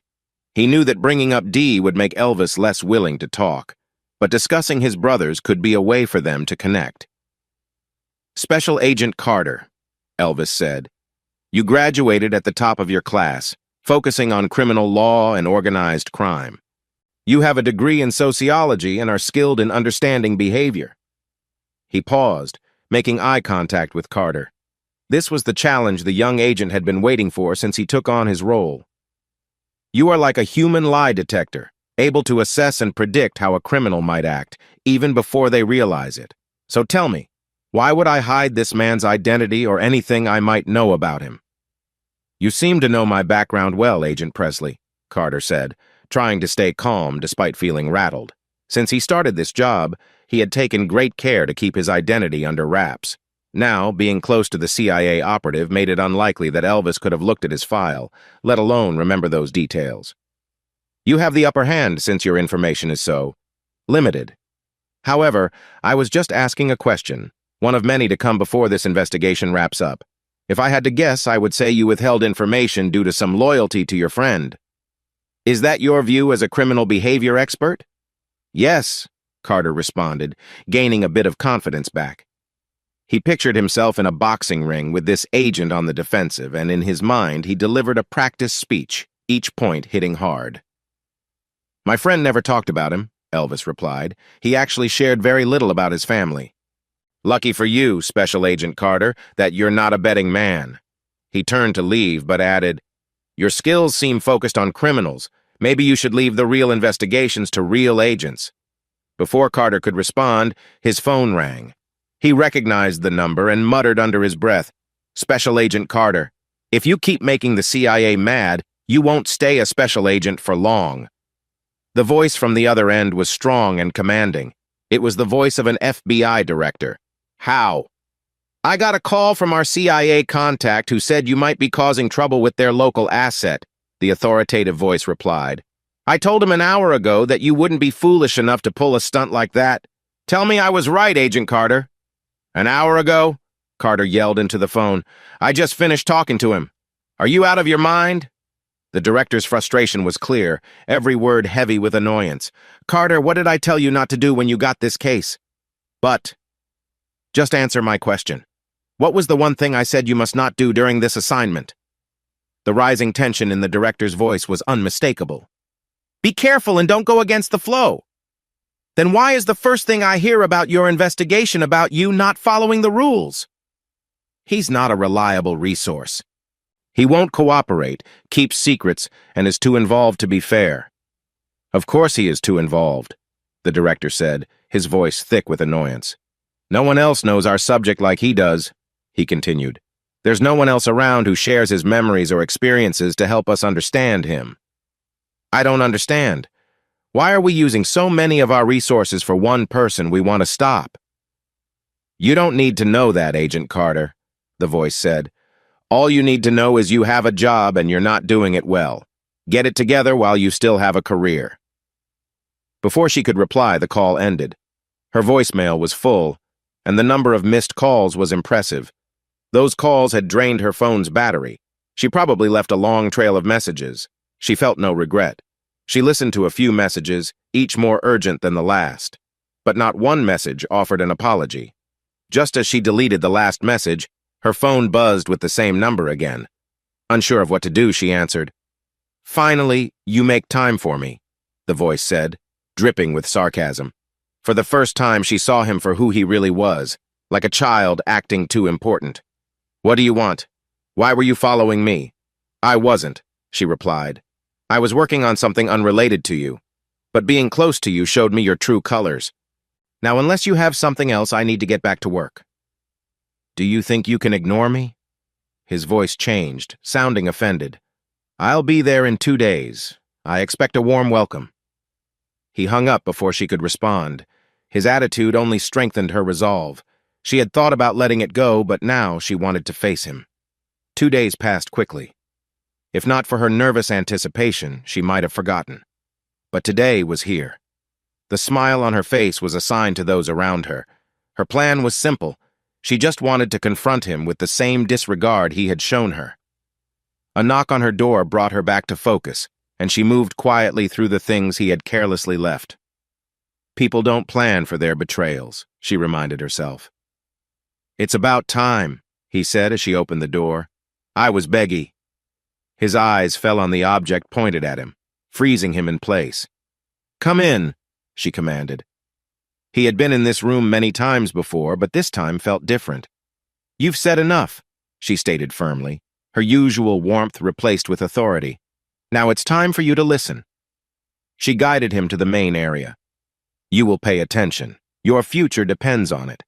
He knew that bringing up D would make Elvis less willing to talk. but discussing his brothers could be a way for them to connect. "Special Agent Carter," Elvis said. "You graduated at the top of your class, focusing on criminal law and organized crime. You have a degree in sociology and are skilled in understanding behavior." He paused, making eye contact with Carter. This was the challenge the young agent had been waiting for since he took on his role. "You are like a human lie detector, able to assess and predict how a criminal might act, even before they realize it. So tell me, why would I hide this man's identity or anything I might know about him?" "You seem to know my background well, Agent Presley," Carter said, trying to stay calm despite feeling rattled. Since he started this job, he had taken great care to keep his identity under wraps. Now, being close to the CIA operative made it unlikely that Elvis could have looked at his file, let alone remember those details. "You have the upper hand since your information is so limited. However, I was just asking a question, one of many to come before this investigation wraps up. If I had to guess, I would say you withheld information due to some loyalty to your friend. Is that your view as a criminal behavior expert?" "Yes," Carter responded, gaining a bit of confidence back. He pictured himself in a boxing ring with this agent on the defensive, and in his mind he delivered a practice speech, each point hitting hard. "My friend never talked about him," Elvis replied. "He actually shared very little about his family." "Lucky for you, Special Agent Carter, that you're not a betting man." He turned to leave, but added, "Your skills seem focused on criminals. Maybe you should leave the real investigations to real agents." Before Carter could respond, his phone rang. He recognized the number and muttered under his breath, "Special Agent Carter, if you keep making the CIA mad, you won't stay a special agent for long." The voice from the other end was strong and commanding. It was the voice of an FBI director. "How?" "I got a call from our CIA contact who said you might be causing trouble with their local asset," the authoritative voice replied. "I told him an hour ago that you wouldn't be foolish enough to pull a stunt like that. Tell me I was right, Agent Carter." "An hour ago?" Carter yelled into the phone. "I just finished talking to him. Are you out of your mind?" The director's frustration was clear, every word heavy with annoyance. "Carter, what did I tell you not to do when you got this case?" "But..." "Just answer my question. What was the one thing I said you must not do during this assignment?" The rising tension in the director's voice was unmistakable. "Be careful and don't go against the flow." "Then why is the first thing I hear about your investigation about you not following the rules?" "He's not a reliable resource. He won't cooperate, keeps secrets, and is too involved to be fair." "Of course he is too involved," the director said, his voice thick with annoyance. "No one else knows our subject like he does," he continued. "There's no one else around who shares his memories or experiences to help us understand him." "I don't understand. Why are we using so many of our resources for one person we want to stop?" "You don't need to know that, Agent Carter," the voice said. "All you need to know is you have a job and you're not doing it well. Get it together while you still have a career." Before she could reply, the call ended. Her voicemail was full, and the number of missed calls was impressive. Those calls had drained her phone's battery. She probably left a long trail of messages. She felt no regret. She listened to a few messages, each more urgent than the last. But not one message offered an apology. Just as she deleted the last message, her phone buzzed with the same number again. Unsure of what to do, she answered. "Finally, you make time for me," the voice said, dripping with sarcasm. For the first time, she saw him for who he really was, like a child acting too important. "What do you want? Why were you following me?" "I wasn't," she replied. "I was working on something unrelated to you, but being close to you showed me your true colors. Now, unless you have something else, I need to get back to work." "Do you think you can ignore me?" His voice changed, sounding offended. "I'll be there in 2 days. I expect a warm welcome." He hung up before she could respond. His attitude only strengthened her resolve. She had thought about letting it go, but now she wanted to face him. 2 days passed quickly. If not for her nervous anticipation, she might have forgotten. But today was here. The smile on her face was a sign to those around her. Her plan was simple. She just wanted to confront him with the same disregard he had shown her. A knock on her door brought her back to focus, and she moved quietly through the things he had carelessly left. People don't plan for their betrayals, she reminded herself. It's about time, he said as she opened the door. I was beggy. His eyes fell on the object pointed at him, freezing him in place. Come in, she commanded. He had been in this room many times before, but this time felt different. You've said enough, she stated firmly, her usual warmth replaced with authority. Now it's time for you to listen. She guided him to the main area. You will pay attention. Your future depends on it.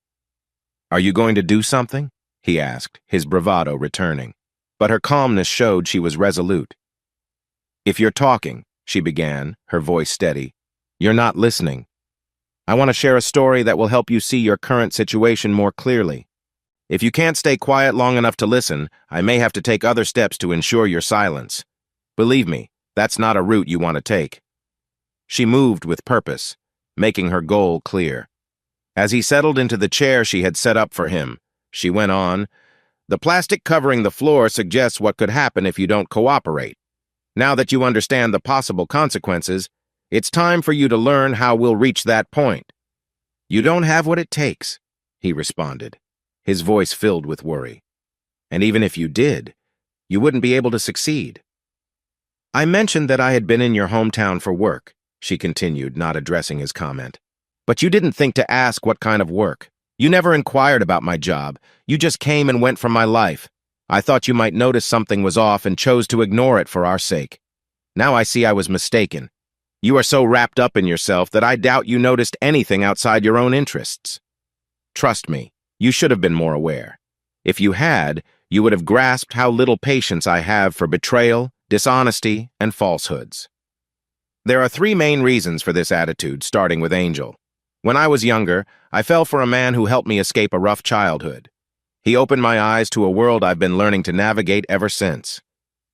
Are you going to do something? He asked, his bravado returning. But her calmness showed she was resolute. If you're talking, she began, her voice steady, you're not listening. I want to share a story that will help you see your current situation more clearly. If you can't stay quiet long enough to listen, I may have to take other steps to ensure your silence. Believe me, that's not a route you want to take. She moved with purpose, making her goal clear. As he settled into the chair she had set up for him, she went on, the plastic covering the floor suggests what could happen if you don't cooperate. Now that you understand the possible consequences, it's time for you to learn how we'll reach that point. You don't have what it takes, he responded, his voice filled with worry. And even if you did, you wouldn't be able to succeed. I mentioned that I had been in your hometown for work, she continued, not addressing his comment. But you didn't think to ask what kind of work. You never inquired about my job. You just came and went from my life. I thought you might notice something was off and chose to ignore it for our sake. Now I see I was mistaken. You are so wrapped up in yourself that I doubt you noticed anything outside your own interests. Trust me, you should have been more aware. If you had, you would have grasped how little patience I have for betrayal, dishonesty, and falsehoods. There are 3 main reasons for this attitude, starting with Angel. When I was younger, I fell for a man who helped me escape a rough childhood. He opened my eyes to a world I've been learning to navigate ever since.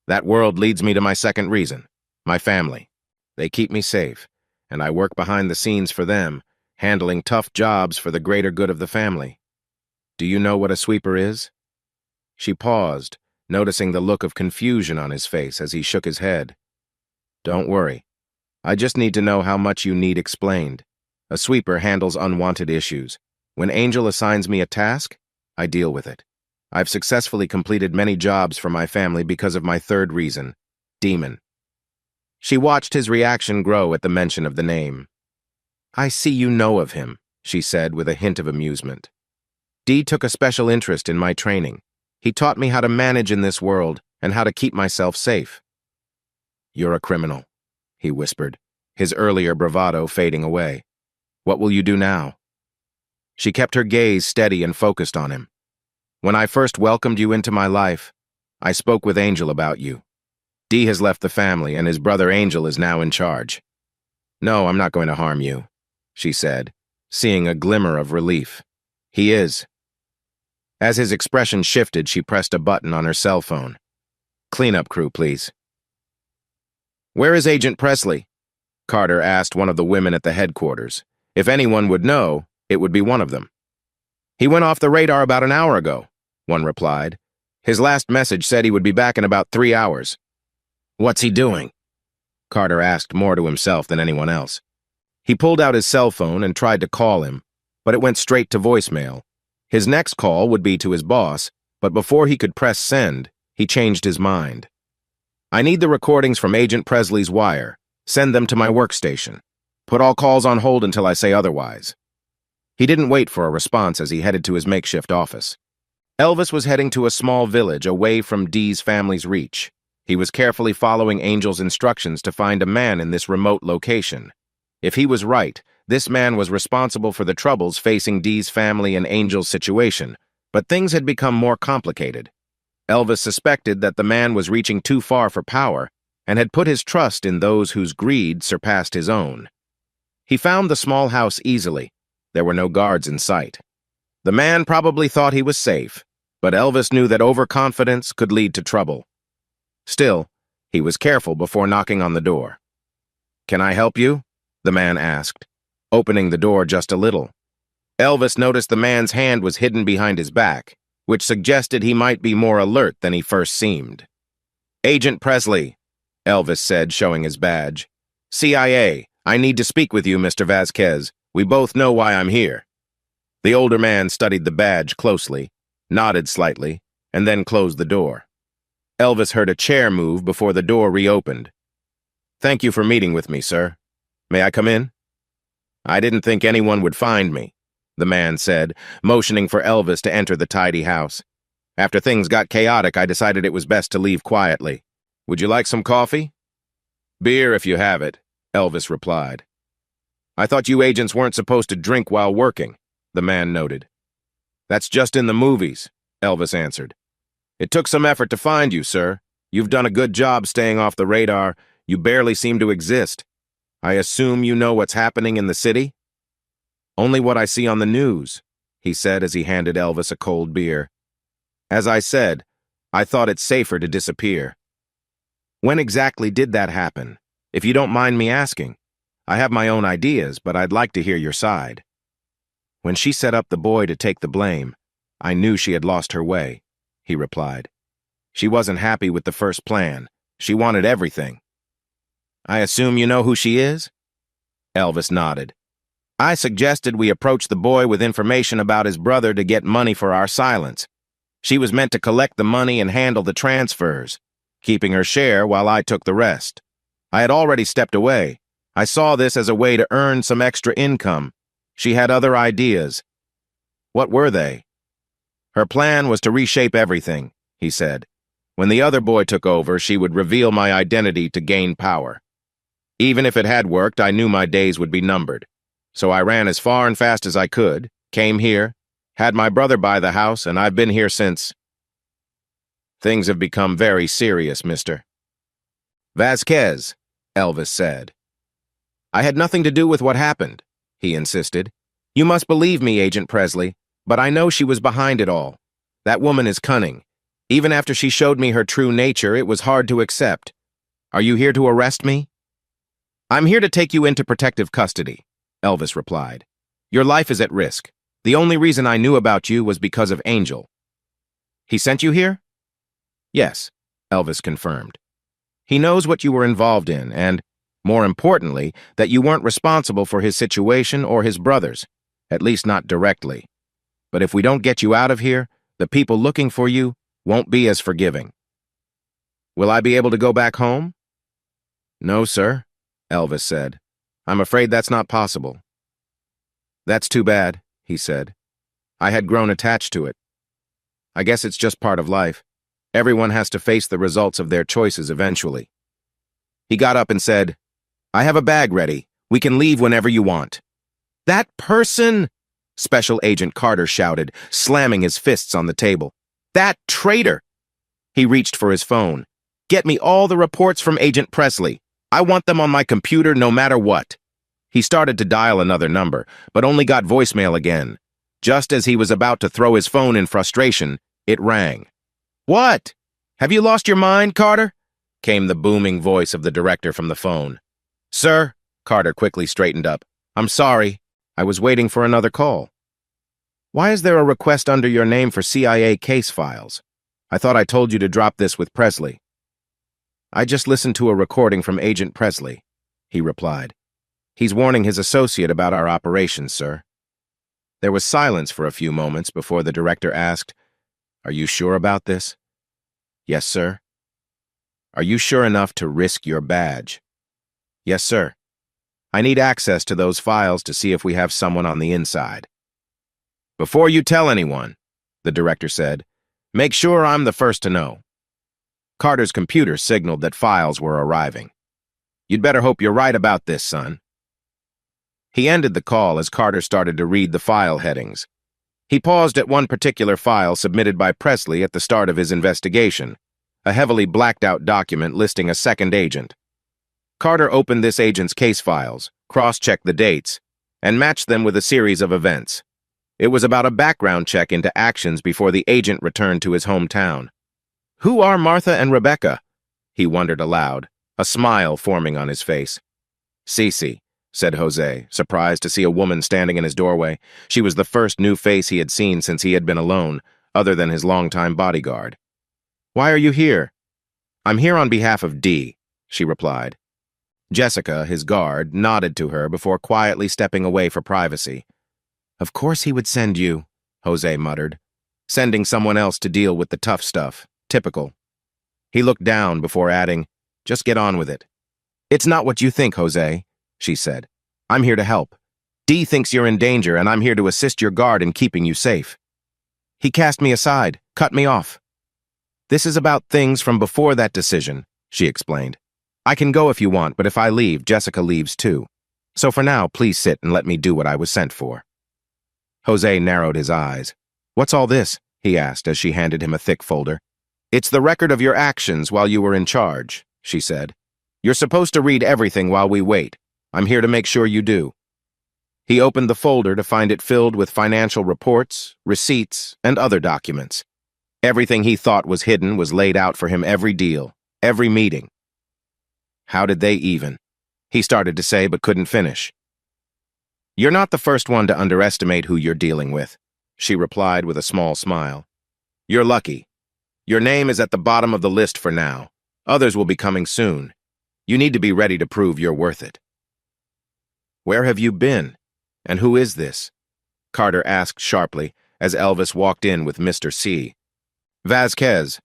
That world leads me to my second reason, my family. They keep me safe, and I work behind the scenes for them, handling tough jobs for the greater good of the family. Do you know what a sweeper is? She paused, noticing the look of confusion on his face as he shook his head. Don't worry. I just need to know how much you need explained. A sweeper handles unwanted issues. When Angel assigns me a task, I deal with it. I've successfully completed many jobs for my family because of my third reason, Demon. She watched his reaction grow at the mention of the name. I see you know of him, she said with a hint of amusement. D took a special interest in my training. He taught me how to manage in this world and how to keep myself safe. You're a criminal, he whispered, his earlier bravado fading away. What will you do now? She kept her gaze steady and focused on him. When I first welcomed you into my life, I spoke with Angel about you. D has left the family, and his brother Angel is now in charge. No, I'm not going to harm you, she said, seeing a glimmer of relief. He is. As his expression shifted, she pressed a button on her cell phone. Cleanup crew, please. Where is Agent Presley? Carter asked one of the women at the headquarters. If anyone would know, it would be one of them. He went off the radar about an hour ago, one replied. His last message said he would be back in about 3 hours. What's he doing? Carter asked more to himself than anyone else. He pulled out his cell phone and tried to call him, but it went straight to voicemail. His next call would be to his boss, but before he could press send, he changed his mind. I need the recordings from Agent Presley's wire. Send them to my workstation. Put all calls on hold until I say otherwise. He didn't wait for a response as he headed to his makeshift office. Elvis was heading to a small village away from Dee's family's reach. He was carefully following Angel's instructions to find a man in this remote location. If he was right, this man was responsible for the troubles facing Dee's family and Angel's situation, but things had become more complicated. Elvis suspected that the man was reaching too far for power and had put his trust in those whose greed surpassed his own. He found the small house easily. There were no guards in sight. The man probably thought he was safe, but Elvis knew that overconfidence could lead to trouble. Still, he was careful before knocking on the door. Can I help you? The man asked, opening the door just a little. Elvis noticed the man's hand was hidden behind his back, which suggested he might be more alert than he first seemed. Agent Presley, Elvis said, showing his badge. CIA, I need to speak with you, Mr. Vasquez. We both know why I'm here." The older man studied the badge closely, nodded slightly, and then closed the door. Elvis heard a chair move before the door reopened. "Thank you for meeting with me, sir. May I come in?" "I didn't think anyone would find me," the man said, motioning for Elvis to enter the tidy house. "After things got chaotic, I decided it was best to leave quietly. Would you like some coffee?" "Beer if you have it," Elvis replied. "I thought you agents weren't supposed to drink while working," the man noted. "That's just in the movies," Elvis answered. "It took some effort to find you, sir. You've done a good job staying off the radar. You barely seem to exist. I assume you know what's happening in the city?" "Only what I see on the news," he said as he handed Elvis a cold beer. "As I said, I thought it safer to disappear." "When exactly did that happen? If you don't mind me asking. I have my own ideas, but I'd like to hear your side." "When she set up the boy to take the blame, I knew she had lost her way," he replied. "She wasn't happy with the first plan. She wanted everything." "I assume you know who she is?" Elvis nodded. "I suggested we approach the boy with information about his brother to get money for our silence. She was meant to collect the money and handle the transfers, keeping her share while I took the rest. I had already stepped away. I saw this as a way to earn some extra income. She had other ideas." "What were they?" "Her plan was to reshape everything," he said. "When the other boy took over, she would reveal my identity to gain power. Even if it had worked, I knew my days would be numbered. So I ran as far and fast as I could, came here, had my brother buy the house, and I've been here since." "Things have become very serious, Mr. Vasquez," Elvis said. "I had nothing to do with what happened," he insisted. "You must believe me, Agent Presley, but I know she was behind it all. That woman is cunning. Even after she showed me her true nature, it was hard to accept. Are you here to arrest me?" "I'm here to take you into protective custody," Elvis replied. "Your life is at risk. The only reason I knew about you was because of Angel." "He sent you here?" "Yes," Elvis confirmed. "He knows what you were involved in and, more importantly, that you weren't responsible for his situation or his brother's, at least not directly. But if we don't get you out of here, the people looking for you won't be as forgiving." "Will I be able to go back home?" "No, sir," Elvis said. "I'm afraid that's not possible." "That's too bad," he said. "I had grown attached to it. I guess it's just part of life. Everyone has to face the results of their choices eventually." He got up and said, "I have a bag ready. We can leave whenever you want." "That person!" Special Agent Carter shouted, slamming his fists on the table. "That traitor!" He reached for his phone. "Get me all the reports from Agent Presley. I want them on my computer no matter what." He started to dial another number, but only got voicemail again. Just as he was about to throw his phone in frustration, it rang. "What? Have you lost your mind, Carter?" came the booming voice of the director from the phone. "Sir," Carter quickly straightened up. "I'm sorry. I was waiting for another call." "Why is there a request under your name for CIA case files? I thought I told you to drop this with Presley." "I just listened to a recording from Agent Presley," he replied. "He's warning his associate about our operations, sir." There was silence for a few moments before the director asked, "Are you sure about this?" "Yes, sir." "Are you sure enough to risk your badge?" "Yes, sir. I need access to those files to see if we have someone on the inside." "Before you tell anyone," the director said, "make sure I'm the first to know." Carter's computer signaled that files were arriving. "You'd better hope you're right about this, son." He ended the call as Carter started to read the file headings. He paused at one particular file submitted by Presley at the start of his investigation, a heavily blacked-out document listing a second agent. Carter opened this agent's case files, cross-checked the dates, and matched them with a series of events. It was about a background check into actions before the agent returned to his hometown. "Who are Martha and Rebecca?" he wondered aloud, a smile forming on his face. "Cece," said Jose, surprised to see a woman standing in his doorway. She was the first new face he had seen since he had been alone, other than his longtime bodyguard. "Why are you here?" "I'm here on behalf of Dee," she replied. Jessica, his guard, nodded to her before quietly stepping away for privacy. Of course he would send you, Jose muttered. Sending someone else to deal with the tough stuff. Typical. He looked down before adding, just get on with it. It's not what you think, Jose, she said. I'm here to help. Dee thinks you're in danger, and I'm here to assist your guard in keeping you safe. He cast me aside, cut me off. This is about things from before that decision, she explained. I can go if you want, but if I leave, Jessica leaves too. So for now, please sit and let me do what I was sent for. Jose narrowed his eyes. What's all this? He asked as she handed him a thick folder. It's the record of your actions while you were in charge, she said. You're supposed to read everything while we wait. I'm here to make sure you do. He opened the folder to find it filled with financial reports, receipts, and other documents. Everything he thought was hidden was laid out for him every deal, every meeting. How did they even? He started to say but couldn't finish. You're not the first one to underestimate who you're dealing with, she replied with a small smile. You're lucky. Your name is at the bottom of the list for now. Others will be coming soon. You need to be ready to prove you're worth it. Where have you been? And who is this? Carter asked sharply as Elvis walked in with Mr. C. Vasquez.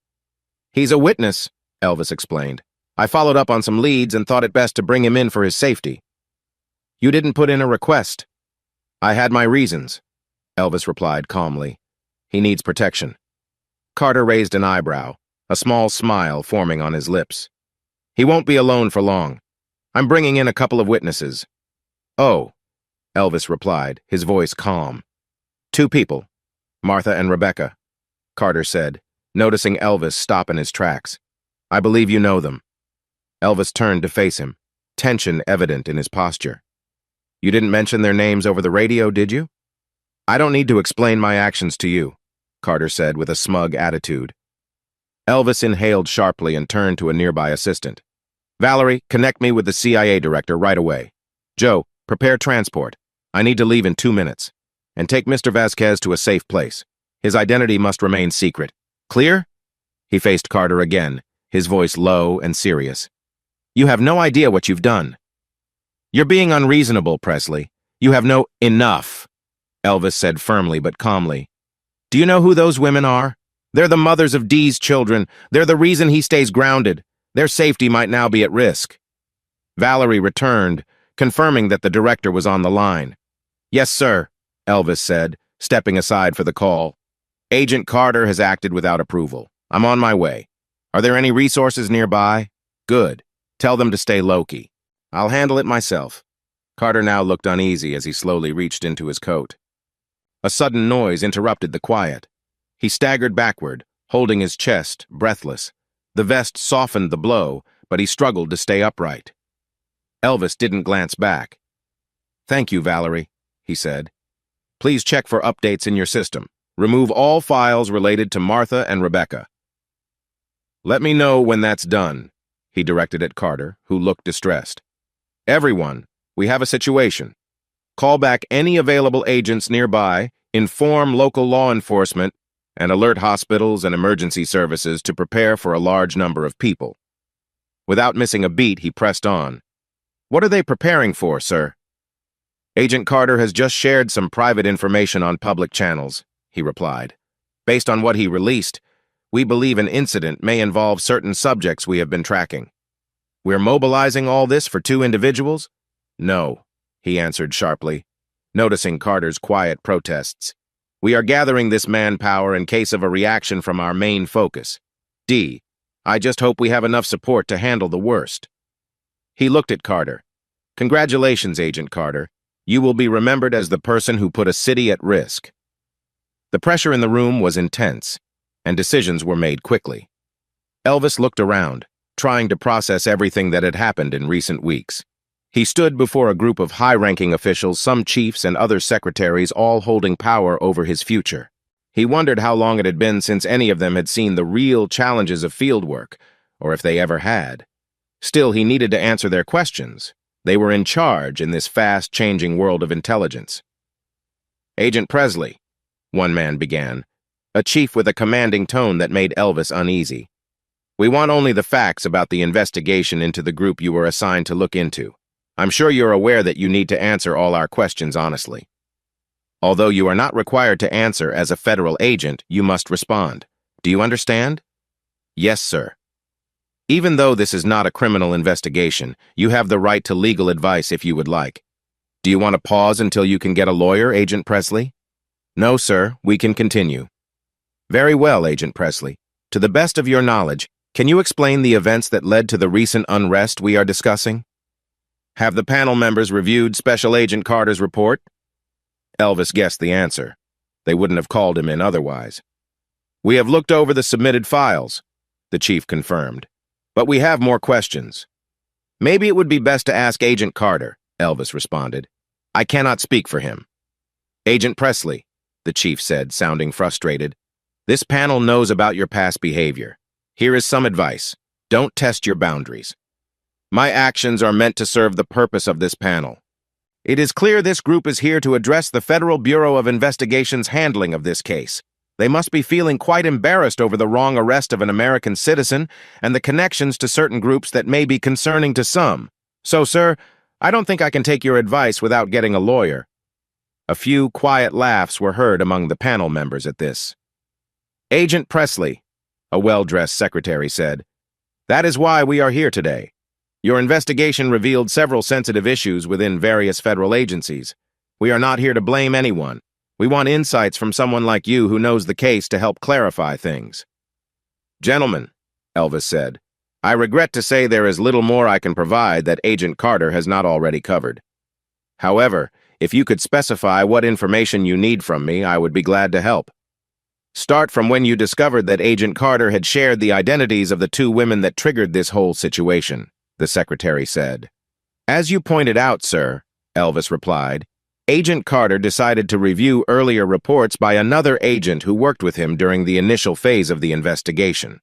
He's a witness, Elvis explained. I followed up on some leads and thought it best to bring him in for his safety. You didn't put in a request. I had my reasons, Elvis replied calmly. He needs protection. Carter raised an eyebrow, a small smile forming on his lips. He won't be alone for long. I'm bringing in a couple of witnesses. Oh, Elvis replied, his voice calm. 2 people, Martha and Rebecca, Carter said, noticing Elvis stop in his tracks. I believe you know them. Elvis turned to face him, tension evident in his posture. You didn't mention their names over the radio, did you? I don't need to explain my actions to you, Carter said with a smug attitude. Elvis inhaled sharply and turned to a nearby assistant. Valerie, connect me with the CIA director right away. Joe, prepare transport. I need to leave in 2 minutes. And take Mr. Vasquez to a safe place. His identity must remain secret. Clear? He faced Carter again, his voice low and serious. You have no idea what you've done. You're being unreasonable, Presley. You have no enough, Elvis said firmly but calmly. Do you know who those women are? They're the mothers of Dee's children. They're the reason he stays grounded. Their safety might now be at risk. Valerie returned, confirming that the director was on the line. Yes, sir, Elvis said, stepping aside for the call. Agent Carter has acted without approval. I'm on my way. Are there any resources nearby? Good. Tell them to stay low-key. I'll handle it myself. Carter now looked uneasy as he slowly reached into his coat. A sudden noise interrupted the quiet. He staggered backward, holding his chest, breathless. The vest softened the blow, but he struggled to stay upright. Elvis didn't glance back. Thank you, Valerie, he said. Please check for updates in your system. Remove all files related to Martha and Rebecca. Let me know when that's done, he directed at Carter, who looked distressed. Everyone, we have a situation. Call back any available agents nearby, inform local law enforcement, and alert hospitals and emergency services to prepare for a large number of people. Without missing a beat, he pressed on. What are they preparing for, sir? Agent Carter has just shared some private information on public channels, he replied. Based on what he released, we believe an incident may involve certain subjects we have been tracking. We're mobilizing all this for 2 individuals? No, he answered sharply, noticing Carter's quiet protests. We are gathering this manpower in case of a reaction from our main focus. D. I just hope we have enough support to handle the worst. He looked at Carter. Congratulations, Agent Carter. You will be remembered as the person who put a city at risk. The pressure in the room was intense, and decisions were made quickly. Elvis looked around, trying to process everything that had happened in recent weeks. He stood before a group of high-ranking officials, some chiefs and other secretaries, all holding power over his future. He wondered how long it had been since any of them had seen the real challenges of fieldwork, or if they ever had. Still, he needed to answer their questions. They were in charge in this fast-changing world of intelligence. Agent Presley, one man began, a chief with a commanding tone that made Elvis uneasy. We want only the facts about the investigation into the group you were assigned to look into. I'm sure you're aware that you need to answer all our questions honestly. Although you are not required to answer as a federal agent, you must respond. Do you understand? Yes, sir. Even though this is not a criminal investigation, you have the right to legal advice if you would like. Do you want to pause until you can get a lawyer, Agent Presley? No, sir. We can continue. Very well, Agent Presley. To the best of your knowledge, can you explain the events that led to the recent unrest we are discussing? Have the panel members reviewed Special Agent Carter's report? Elvis guessed the answer. They wouldn't have called him in otherwise. We have looked over the submitted files, the chief confirmed. But we have more questions. Maybe it would be best to ask Agent Carter, Elvis responded. I cannot speak for him. Agent Presley, the chief said, sounding frustrated. This panel knows about your past behavior. Here is some advice. Don't test your boundaries. My actions are meant to serve the purpose of this panel. It is clear this group is here to address the Federal Bureau of Investigation's handling of this case. They must be feeling quite embarrassed over the wrong arrest of an American citizen and the connections to certain groups that may be concerning to some. So, sir, I don't think I can take your advice without getting a lawyer. A few quiet laughs were heard among the panel members at this. Agent Presley, a well-dressed secretary said, that is why we are here today. Your investigation revealed several sensitive issues within various federal agencies. We are not here to blame anyone. We want insights from someone like you who knows the case to help clarify things. Gentlemen, Elvis said, I regret to say there is little more I can provide that Agent Carter has not already covered. However, if you could specify what information you need from me, I would be glad to help. Start from when you discovered that Agent Carter had shared the identities of the two women that triggered this whole situation, the secretary said. As you pointed out, sir, Elvis replied, Agent Carter decided to review earlier reports by another agent who worked with him during the initial phase of the investigation.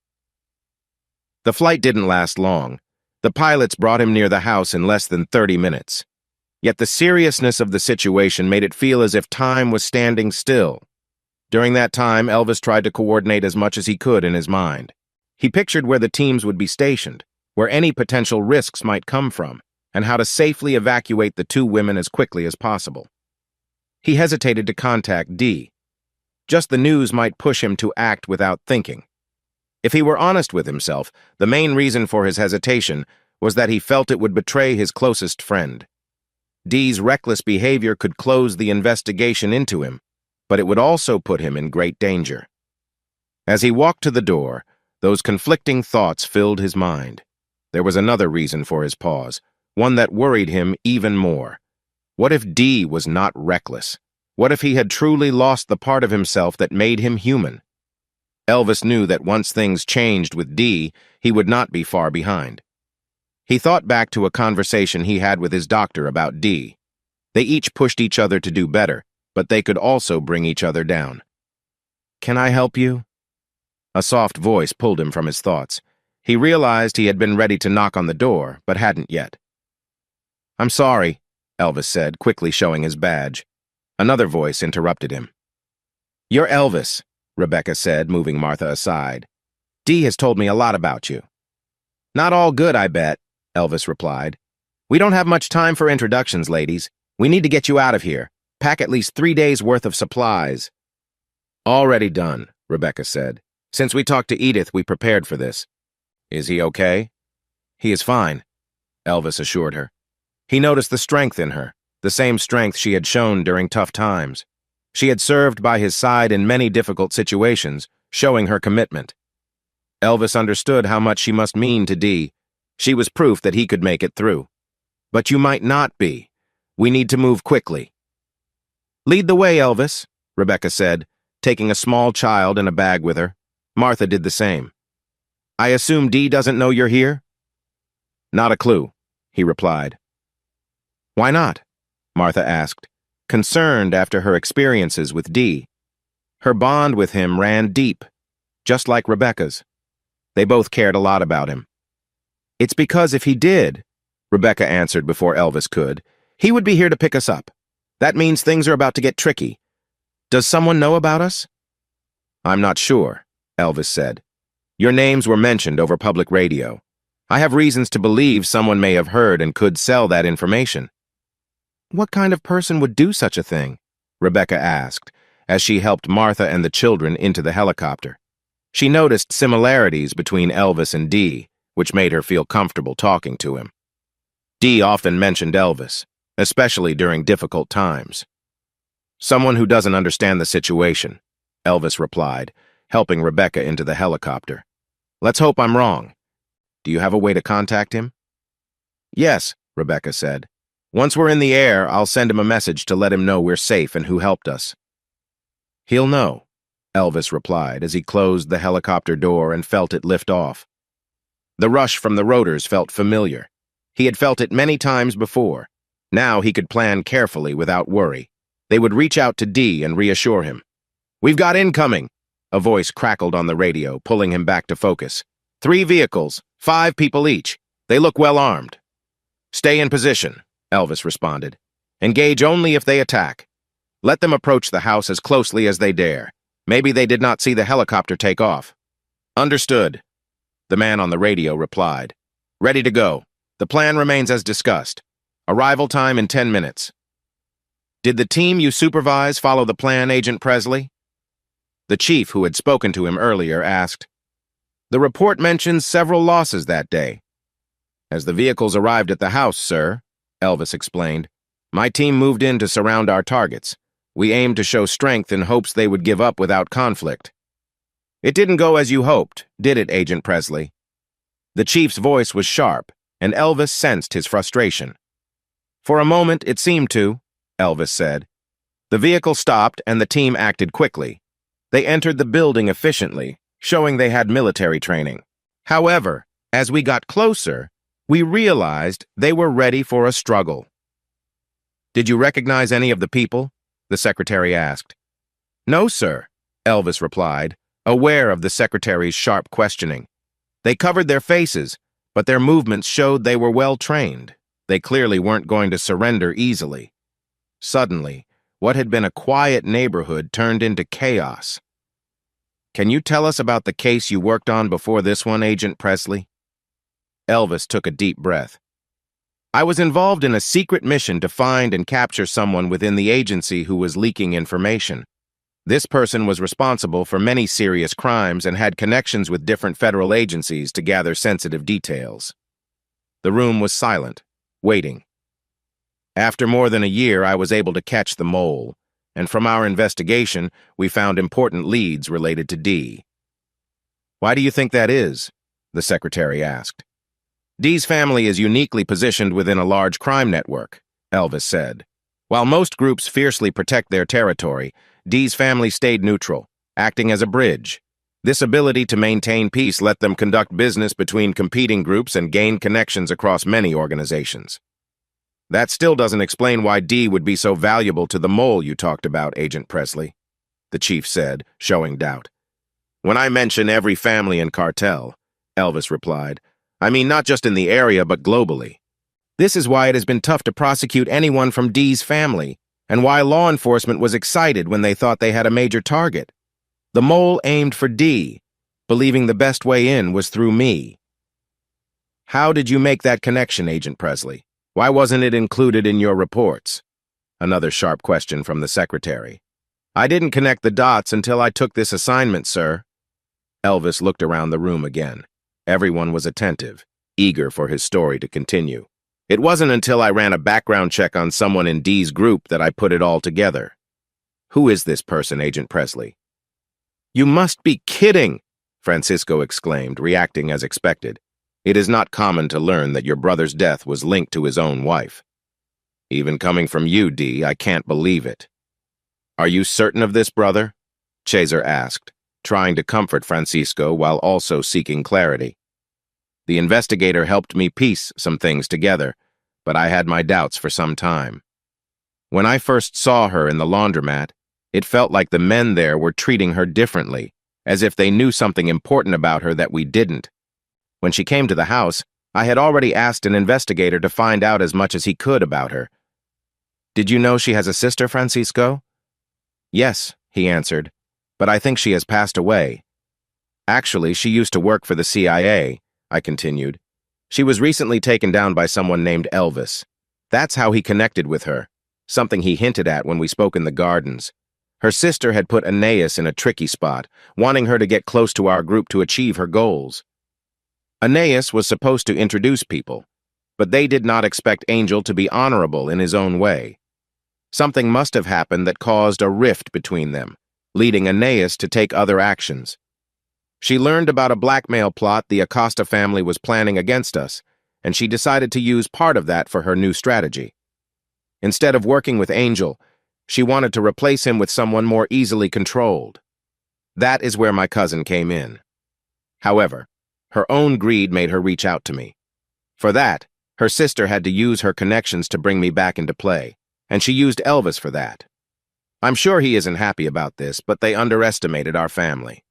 The flight didn't last long. The pilots brought him near the house in less than 30 minutes. Yet the seriousness of the situation made it feel as if time was standing still. During that time, Elvis tried to coordinate as much as he could in his mind. He pictured where the teams would be stationed, where any potential risks might come from, and how to safely evacuate the two women as quickly as possible. He hesitated to contact Dee. Just the news might push him to act without thinking. If he were honest with himself, the main reason for his hesitation was that he felt it would betray his closest friend. Dee's reckless behavior could close the investigation into him, but it would also put him in great danger. As he walked to the door, those conflicting thoughts filled his mind. There was another reason for his pause, one that worried him even more. What if Dee was not reckless? What if he had truly lost the part of himself that made him human? Elvis knew that once things changed with Dee, he would not be far behind. He thought back to a conversation he had with his doctor about Dee. They each pushed each other to do better, but they could also bring each other down. Can I help you? A soft voice pulled him from his thoughts. He realized he had been ready to knock on the door, but hadn't yet. I'm sorry, Elvis said, quickly showing his badge. Another voice interrupted him. You're Elvis, Rebecca said, moving Martha aside. Dee has told me a lot about you. Not all good, I bet, Elvis replied. We don't have much time for introductions, ladies. We need to get you out of here. Pack at least 3 days' worth of supplies. Already done, Rebecca said. Since we talked to Edith, we prepared for this. Is he okay? He is fine, Elvis assured her. He noticed the strength in her, the same strength she had shown during tough times. She had served by his side in many difficult situations, showing her commitment. Elvis understood how much she must mean to Dee. She was proof that he could make it through. But you might not be. We need to move quickly. Lead the way, Elvis, Rebecca said, taking a small child and a bag with her. Martha did the same. I assume Dee doesn't know you're here? Not a clue, he replied. Why not? Martha asked, concerned after her experiences with Dee. Her bond with him ran deep, just like Rebecca's. They both cared a lot about him. It's because if he did, Rebecca answered before Elvis could, he would be here to pick us up. That means things are about to get tricky. Does someone know about us? I'm not sure, Elvis said. Your names were mentioned over public radio. I have reasons to believe someone may have heard and could sell that information." "What kind of person would do such a thing?" Rebecca asked, as she helped Martha and the children into the helicopter. She noticed similarities between Elvis and Dee, which made her feel comfortable talking to him. Dee often mentioned Elvis, especially during difficult times. "Someone who doesn't understand the situation," Elvis replied, helping Rebecca into the helicopter. "Let's hope I'm wrong. Do you have a way to contact him?" "Yes," Rebecca said. "Once we're in the air, I'll send him a message to let him know we're safe and who helped us." "He'll know," Elvis replied as he closed the helicopter door and felt it lift off. The rush from the rotors felt familiar. He had felt it many times before. Now he could plan carefully without worry. They would reach out to Dee and reassure him. "We've got incoming," a voice crackled on the radio, pulling him back to focus. "3 vehicles, 5 people each. They look well armed." "Stay in position," Elvis responded. "Engage only if they attack. Let them approach the house as closely as they dare. Maybe they did not see the helicopter take off." "Understood," the man on the radio replied. "Ready to go. The plan remains as discussed. Arrival time in 10 minutes. "Did the team you supervise follow the plan, Agent Presley?" The chief, who had spoken to him earlier, asked. "The report mentions several losses that day." "As the vehicles arrived at the house, sir," Elvis explained, "my team moved in to surround our targets. We aimed to show strength in hopes they would give up without conflict." "It didn't go as you hoped, did it, Agent Presley?" The chief's voice was sharp, and Elvis sensed his frustration. "For a moment, it seemed to," Elvis said. "The vehicle stopped and the team acted quickly. They entered the building efficiently, showing they had military training. However, as we got closer, we realized they were ready for a struggle." "Did you recognize any of the people?" the secretary asked. "No, sir," Elvis replied, aware of the secretary's sharp questioning. "They covered their faces, but their movements showed they were well trained. They clearly weren't going to surrender easily." Suddenly, what had been a quiet neighborhood turned into chaos. "Can you tell us about the case you worked on before this one, Agent Presley?" Elvis took a deep breath. "I was involved in a secret mission to find and capture someone within the agency who was leaking information. This person was responsible for many serious crimes and had connections with different federal agencies to gather sensitive details." The room was silent, waiting. "After more than a year, I was able to catch the mole, and from our investigation, we found important leads related to Dee." "Why do you think that is?" the secretary asked. "Dee's family is uniquely positioned within a large crime network," Elvis said. "While most groups fiercely protect their territory, Dee's family stayed neutral, acting as a bridge. This ability to maintain peace let them conduct business between competing groups and gain connections across many organizations." "That still doesn't explain why Dee would be so valuable to the mole you talked about, Agent Presley," the chief said, showing doubt. "When I mention every family and cartel," Elvis replied, "I mean not just in the area but globally. This is why it has been tough to prosecute anyone from Dee's family, and why law enforcement was excited when they thought they had a major target. The mole aimed for Dee, believing the best way in was through me." "How did you make that connection, Agent Presley? Why wasn't it included in your reports?" Another sharp question from the secretary. "I didn't connect the dots until I took this assignment, sir." Elvis looked around the room again. Everyone was attentive, eager for his story to continue. "It wasn't until I ran a background check on someone in Dee's group that I put it all together." "Who is this person, Agent Presley?" "You must be kidding!" Francisco exclaimed, reacting as expected. "It is not common to learn that your brother's death was linked to his own wife." "Even coming from you, Dee, I can't believe it." "Are you certain of this, brother?" Chaser asked, trying to comfort Francisco while also seeking clarity. "The investigator helped me piece some things together, but I had my doubts for some time. When I first saw her in the laundromat, it felt like the men there were treating her differently, as if they knew something important about her that we didn't. When she came to the house, I had already asked an investigator to find out as much as he could about her." "Did you know she has a sister, Francisco?" "Yes," he answered, "but I think she has passed away." Actually, she used to work for the CIA, I continued. She was recently taken down by someone named Elvis. That's how he connected with her, something he hinted at when we spoke in the gardens. Her sister had put Aeneas in a tricky spot, wanting her to get close to our group to achieve her goals. Aeneas was supposed to introduce people, but they did not expect Angel to be honorable in his own way. Something must have happened that caused a rift between them, leading Aeneas to take other actions. She learned about a blackmail plot the Acosta family was planning against us, and she decided to use part of that for her new strategy. Instead of working with Angel, she wanted to replace him with someone more easily controlled. That is where my cousin came in. However, her own greed made her reach out to me. For that, her sister had to use her connections to bring me back into play, and she used Elvis for that. I'm sure he isn't happy about this, but they underestimated our family.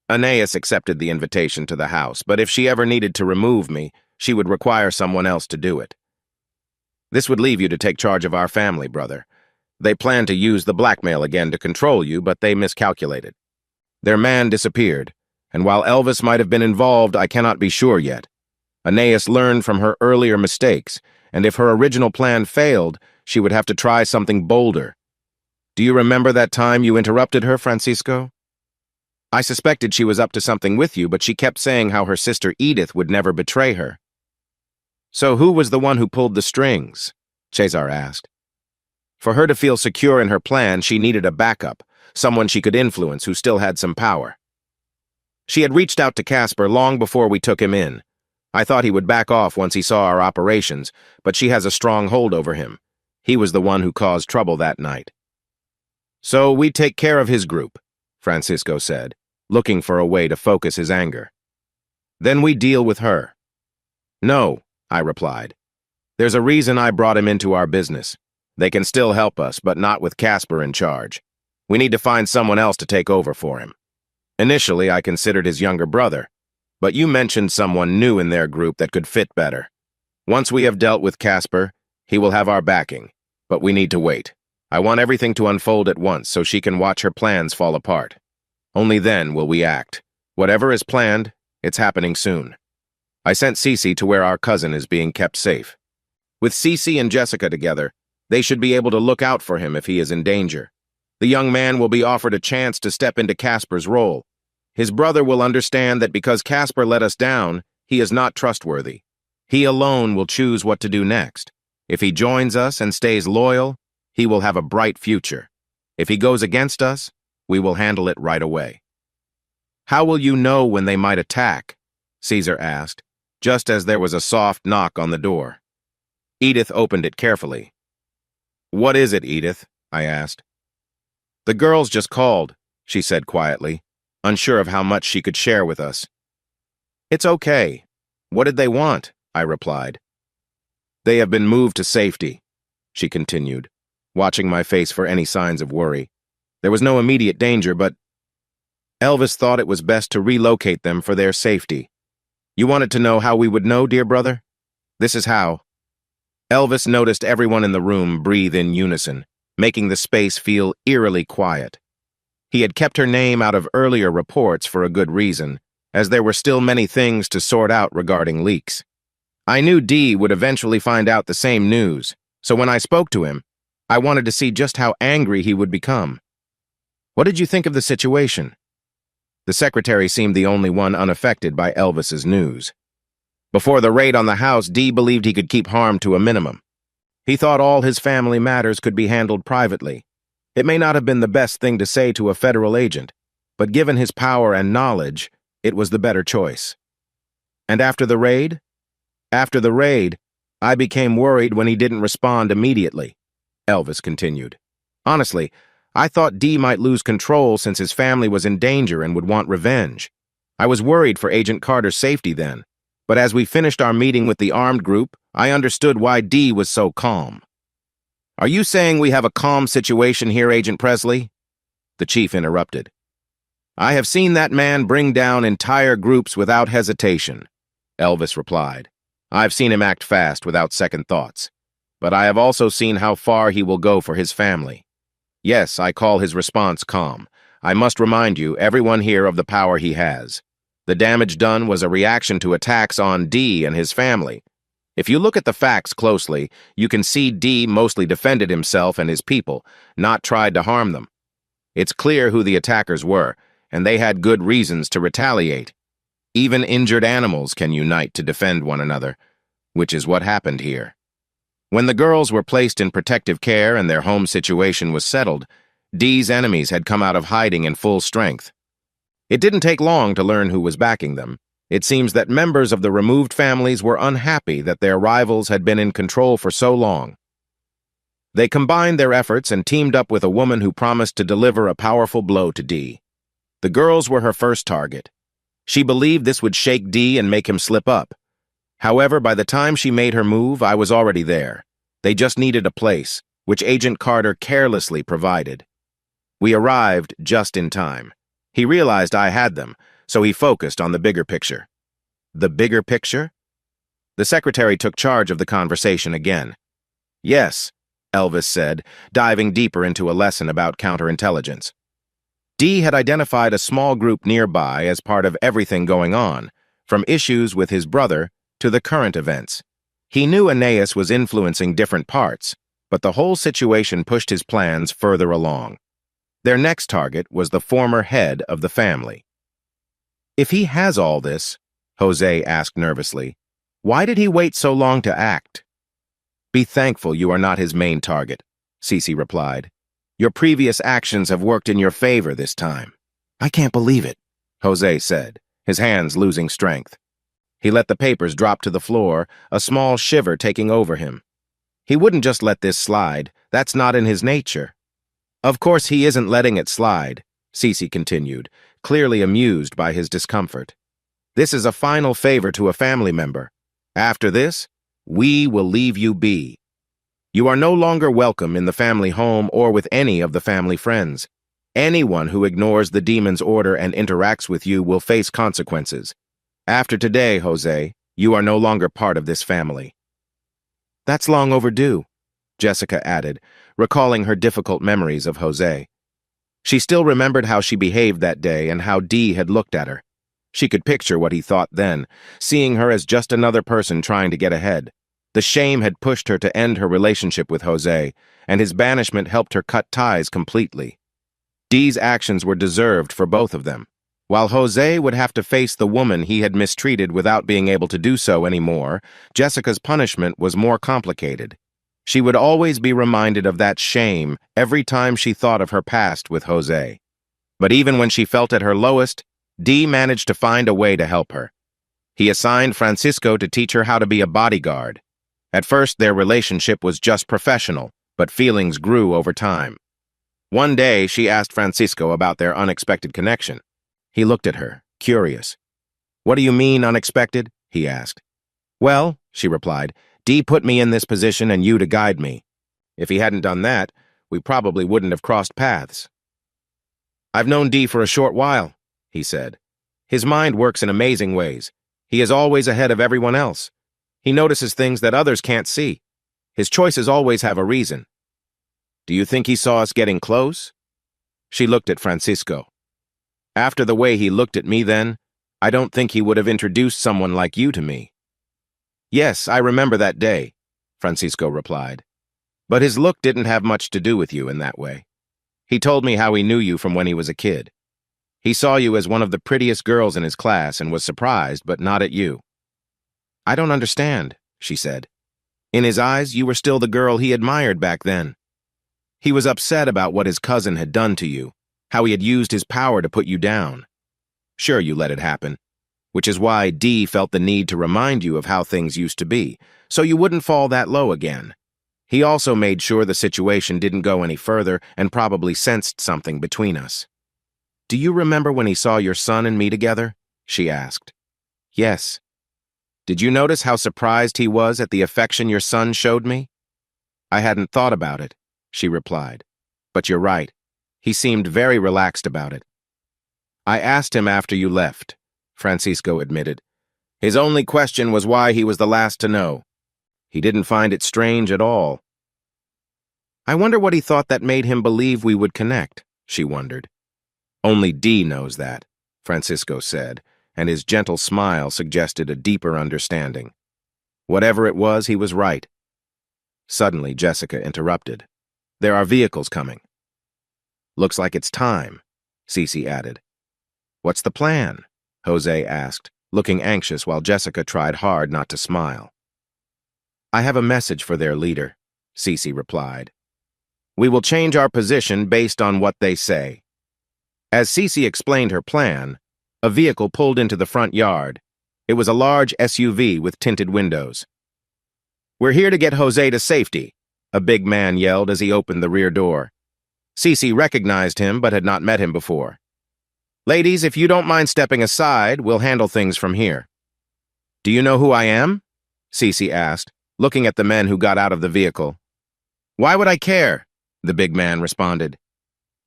Aeneas accepted the invitation to the house, but if she ever needed to remove me, she would require someone else to do it. This would leave you to take charge of our family, brother. They planned to use the blackmail again to control you, but they miscalculated. Their man disappeared, and while Elvis might have been involved, I cannot be sure yet. Aeneas learned from her earlier mistakes, and if her original plan failed, she would have to try something bolder. Do you remember that time you interrupted her, Francisco? I suspected she was up to something with you, but she kept saying how her sister Edith would never betray her. So who was the one who pulled the strings? Cesar asked. For her to feel secure in her plan, she needed a backup, someone she could influence who still had some power. She had reached out to Casper long before we took him in. I thought he would back off once he saw our operations, but she has a strong hold over him. He was the one who caused trouble that night. So we take care of his group, Francisco said, looking for a way to focus his anger. Then we deal with her. No, I replied. There's a reason I brought him into our business. They can still help us, but not with Casper in charge. We need to find someone else to take over for him. Initially, I considered his younger brother, but you mentioned someone new in their group that could fit better. Once we have dealt with Casper, he will have our backing, but we need to wait. I want everything to unfold at once so she can watch her plans fall apart. Only then will we act. Whatever is planned, it's happening soon. I sent Cece to where our cousin is being kept safe. With Cece and Jessica together, they should be able to look out for him if he is in danger. The young man will be offered a chance to step into Casper's role. His brother will understand that because Casper let us down, he is not trustworthy. He alone will choose what to do next. If he joins us and stays loyal, he will have a bright future. If he goes against us, we will handle it right away. How will you know when they might attack? Caesar asked, just as there was a soft knock on the door. Edith opened it carefully. What is it, Edith? I asked. The girls just called, she said quietly, unsure of how much she could share with us. It's okay. What did they want? I replied. They have been moved to safety, she continued, watching my face for any signs of worry. There was no immediate danger, but Elvis thought it was best to relocate them for their safety. You wanted to know how we would know, dear brother? This is how. Elvis noticed everyone in the room breathe in unison, making the space feel eerily quiet. He had kept her name out of earlier reports for a good reason, as there were still many things to sort out regarding leaks. I knew Dee would eventually find out the same news, so when I spoke to him, I wanted to see just how angry he would become. What did you think of the situation? The secretary seemed the only one unaffected by Elvis's news. Before the raid on the house, Dee believed he could keep harm to a minimum. He thought all his family matters could be handled privately. It may not have been the best thing to say to a federal agent, but given his power and knowledge, it was the better choice. And after the raid? After the raid, I became worried when he didn't respond immediately, Elvis continued. Honestly, I thought Dee might lose control since his family was in danger and would want revenge. I was worried for Agent Carter's safety then, but as we finished our meeting with the armed group, I understood why Dee was so calm. Are you saying we have a calm situation here, Agent Presley? The chief interrupted. I have seen that man bring down entire groups without hesitation, Elvis replied. I've seen him act fast without second thoughts, but I have also seen how far he will go for his family. Yes, I call his response calm. I must remind you, everyone here, of the power he has. The damage done was a reaction to attacks on D and his family. If you look at the facts closely, you can see D mostly defended himself and his people, not tried to harm them. It's clear who the attackers were, and they had good reasons to retaliate. Even injured animals can unite to defend one another, which is what happened here. When the girls were placed in protective care and their home situation was settled, D's enemies had come out of hiding in full strength. It didn't take long to learn who was backing them. It seems that members of the removed families were unhappy that their rivals had been in control for so long. They combined their efforts and teamed up with a woman who promised to deliver a powerful blow to D. The girls were her first target. She believed this would shake D and make him slip up. However, by the time she made her move, I was already there. They just needed a place, which Agent Carter carelessly provided. We arrived just in time. He realized I had them, so he focused on the bigger picture. The bigger picture? The secretary took charge of the conversation again. Yes, Elvis said, diving deeper into a lesson about counterintelligence. D had identified a small group nearby as part of everything going on, from issues with his brother to the current events. He knew Aeneas was influencing different parts, but the whole situation pushed his plans further along. Their next target was the former head of the family. If he has all this, Jose asked nervously, why did he wait so long to act? Be thankful you are not his main target, Cece replied. Your previous actions have worked in your favor this time. I can't believe it, Jose said, his hands losing strength. He let the papers drop to the floor, a small shiver taking over him. He wouldn't just let this slide. That's not in his nature. Of course he isn't letting it slide, Cece continued, clearly amused by his discomfort. This is a final favor to a family member. After this, we will leave you be. You are no longer welcome in the family home or with any of the family friends. Anyone who ignores the demon's order and interacts with you will face consequences. After today, Jose, you are no longer part of this family. That's long overdue, Jessica added, recalling her difficult memories of Jose. She still remembered how she behaved that day and how Dee had looked at her. She could picture what he thought then, seeing her as just another person trying to get ahead. The shame had pushed her to end her relationship with Jose, and his banishment helped her cut ties completely. Dee's actions were deserved for both of them. While Jose would have to face the woman he had mistreated without being able to do so anymore, Jessica's punishment was more complicated. She would always be reminded of that shame every time she thought of her past with Jose. But even when she felt at her lowest, Dee managed to find a way to help her. He assigned Francisco to teach her how to be a bodyguard. At first, their relationship was just professional, but feelings grew over time. One day, she asked Francisco about their unexpected connection. He looked at her, curious. "What do you mean, unexpected?" he asked. "Well," she replied, "Dee put me in this position and you to guide me. If he hadn't done that, we probably wouldn't have crossed paths." "I've known Dee for a short while," he said. "His mind works in amazing ways. He is always ahead of everyone else. He notices things that others can't see. His choices always have a reason." "Do you think he saw us getting close?" She looked at Francisco. "After the way he looked at me then, I don't think he would have introduced someone like you to me." "Yes, I remember that day," Francisco replied. "But his look didn't have much to do with you in that way. He told me how he knew you from when he was a kid. He saw you as one of the prettiest girls in his class and was surprised, but not at you." "I don't understand," she said. "In his eyes, you were still the girl he admired back then. He was upset about what his cousin had done to you, how he had used his power to put you down. Sure, you let it happen, which is why Dee felt the need to remind you of how things used to be, so you wouldn't fall that low again. He also made sure the situation didn't go any further and probably sensed something between us." "Do you remember when he saw your son and me together?" she asked. "Yes." "Did you notice how surprised he was at the affection your son showed me?" "I hadn't thought about it," she replied. "But you're right. He seemed very relaxed about it." "I asked him after you left," Francisco admitted. "His only question was why he was the last to know. He didn't find it strange at all." "I wonder what he thought that made him believe we would connect," she wondered. Only D knows that, Francisco said, and his gentle smile suggested a deeper understanding. Whatever it was, he was right. Suddenly, Jessica interrupted. There are vehicles coming. Looks like it's time, Cece added. What's the plan? Jose asked, looking anxious while Jessica tried hard not to smile. I have a message for their leader, Cece replied. We will change our position based on what they say. As Cece explained her plan, a vehicle pulled into the front yard. It was a large SUV with tinted windows. We're here to get Jose to safety, a big man yelled as he opened the rear door. Cece recognized him but had not met him before. Ladies, if you don't mind stepping aside, we'll handle things from here. Do you know who I am? Cece asked, looking at the men who got out of the vehicle. Why would I care? The big man responded.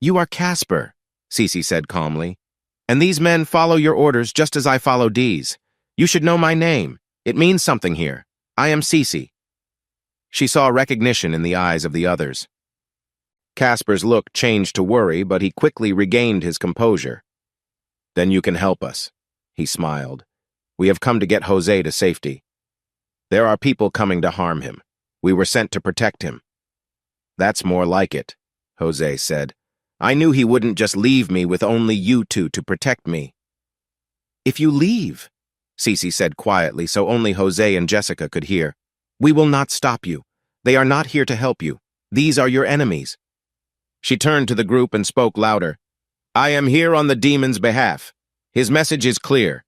You are Casper, Cece said calmly, and these men follow your orders just as I follow Dee's. You should know my name. It means something here. I am Cece. She saw recognition in the eyes of the others. Casper's look changed to worry, but he quickly regained his composure. Then you can help us, he smiled. We have come to get Jose to safety. There are people coming to harm him. We were sent to protect him. That's more like it, Jose said. I knew he wouldn't just leave me with only you two to protect me. If you leave, Cece said quietly so only Jose and Jessica could hear, we will not stop you. They are not here to help you. These are your enemies. She turned to the group and spoke louder. I am here on the demon's behalf. His message is clear.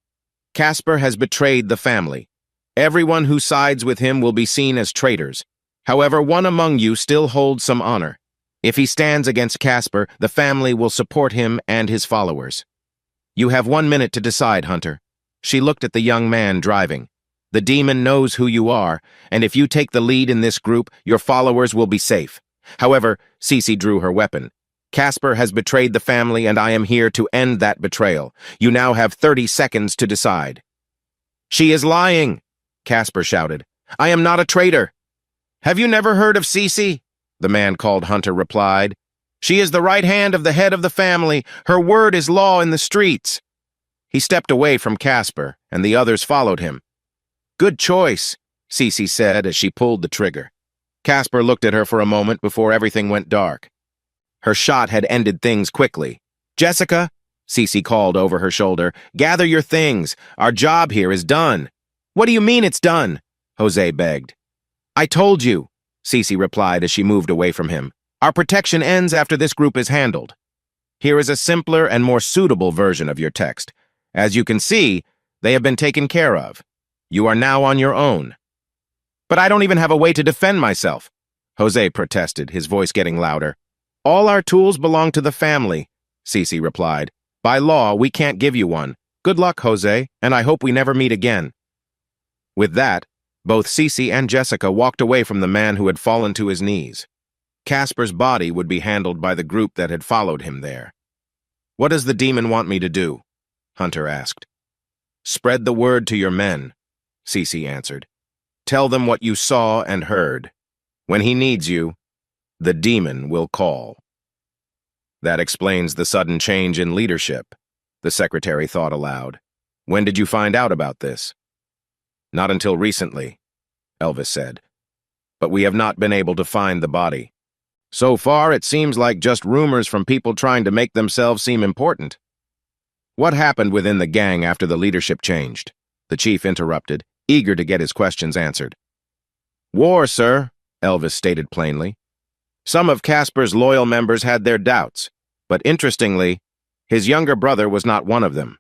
Casper has betrayed the family. Everyone who sides with him will be seen as traitors. However, one among you still holds some honor. If he stands against Casper, the family will support him and his followers. You have 1 minute to decide, Hunter. She looked at the young man driving. The demon knows who you are, and if you take the lead in this group, your followers will be safe. However, Cece drew her weapon. Casper has betrayed the family, and I am here to end that betrayal. You now have 30 seconds to decide. She is lying, Casper shouted. I am not a traitor. Have you never heard of Cece? The man called Hunter replied. She is the right hand of the head of the family. Her word is law in the streets. He stepped away from Casper, and the others followed him. Good choice, Cece said as she pulled the trigger. Casper looked at her for a moment before everything went dark. Her shot had ended things quickly. Jessica, Cece called over her shoulder, gather your things. Our job here is done. What do you mean it's done? Jose begged. I told you, Cece replied as she moved away from him. Our protection ends after this group is handled. Here is a simpler and more suitable version of your text. As you can see, they have been taken care of. You are now on your own. But I don't even have a way to defend myself, Jose protested, his voice getting louder. All our tools belong to the family, Cece replied. By law, we can't give you one. Good luck, Jose, and I hope we never meet again. With that, both Cece and Jessica walked away from the man who had fallen to his knees. Casper's body would be handled by the group that had followed him there. What does the demon want me to do? Hunter asked. Spread the word to your men, Cece answered. Tell them what you saw and heard. When he needs you, the demon will call. That explains the sudden change in leadership, the secretary thought aloud. When did you find out about this? Not until recently, Elvis said. But we have not been able to find the body. So far, it seems like just rumors from people trying to make themselves seem important. What happened within the gang after the leadership changed? The chief interrupted, eager to get his questions answered. War, sir, Elvis stated plainly. Some of Casper's loyal members had their doubts, but interestingly, his younger brother was not one of them.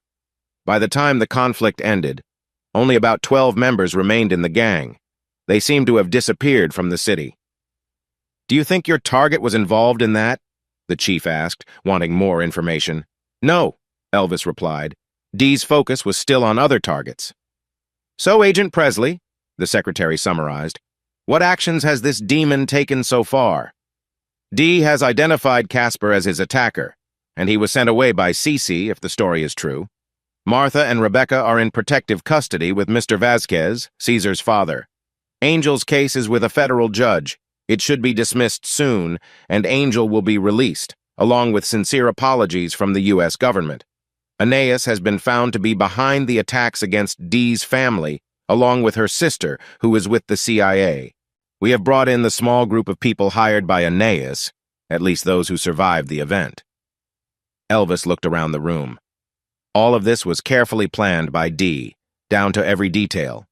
By the time the conflict ended, only about 12 members remained in the gang. They seem to have disappeared from the city. Do you think your target was involved in that? The chief asked, wanting more information. No, Elvis replied. Dee's focus was still on other targets. So, Agent Presley, the secretary summarized, what actions has this demon taken so far? Dee has identified Casper as his attacker, and he was sent away by Cece, if the story is true. Martha and Rebecca are in protective custody with Mr. Vasquez, Caesar's father. Angel's case is with a federal judge. It should be dismissed soon, and Angel will be released, along with sincere apologies from the U.S. government. Anais has been found to be behind the attacks against Dee's family, along with her sister, who is with the CIA. We have brought in the small group of people hired by Anais, at least those who survived the event. Elvis looked around the room. All of this was carefully planned by Dee, down to every detail.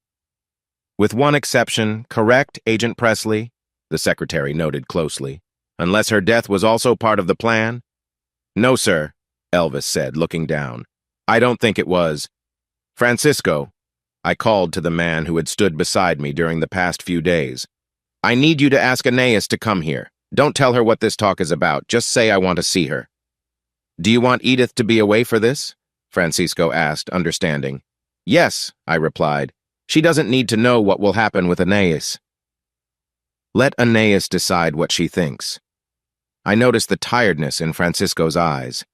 With one exception, correct, Agent Presley? The secretary noted closely. Unless her death was also part of the plan? No, sir, Elvis said, looking down. I don't think it was. Francisco, I called to the man who had stood beside me during the past few days. I need you to ask Anais to come here. Don't tell her what this talk is about. Just say I want to see her. Do you want Edith to be away for this? Francisco asked, understanding. Yes, I replied. She doesn't need to know what will happen with Anais. Let Anais decide what she thinks. I noticed the tiredness in Francisco's eyes.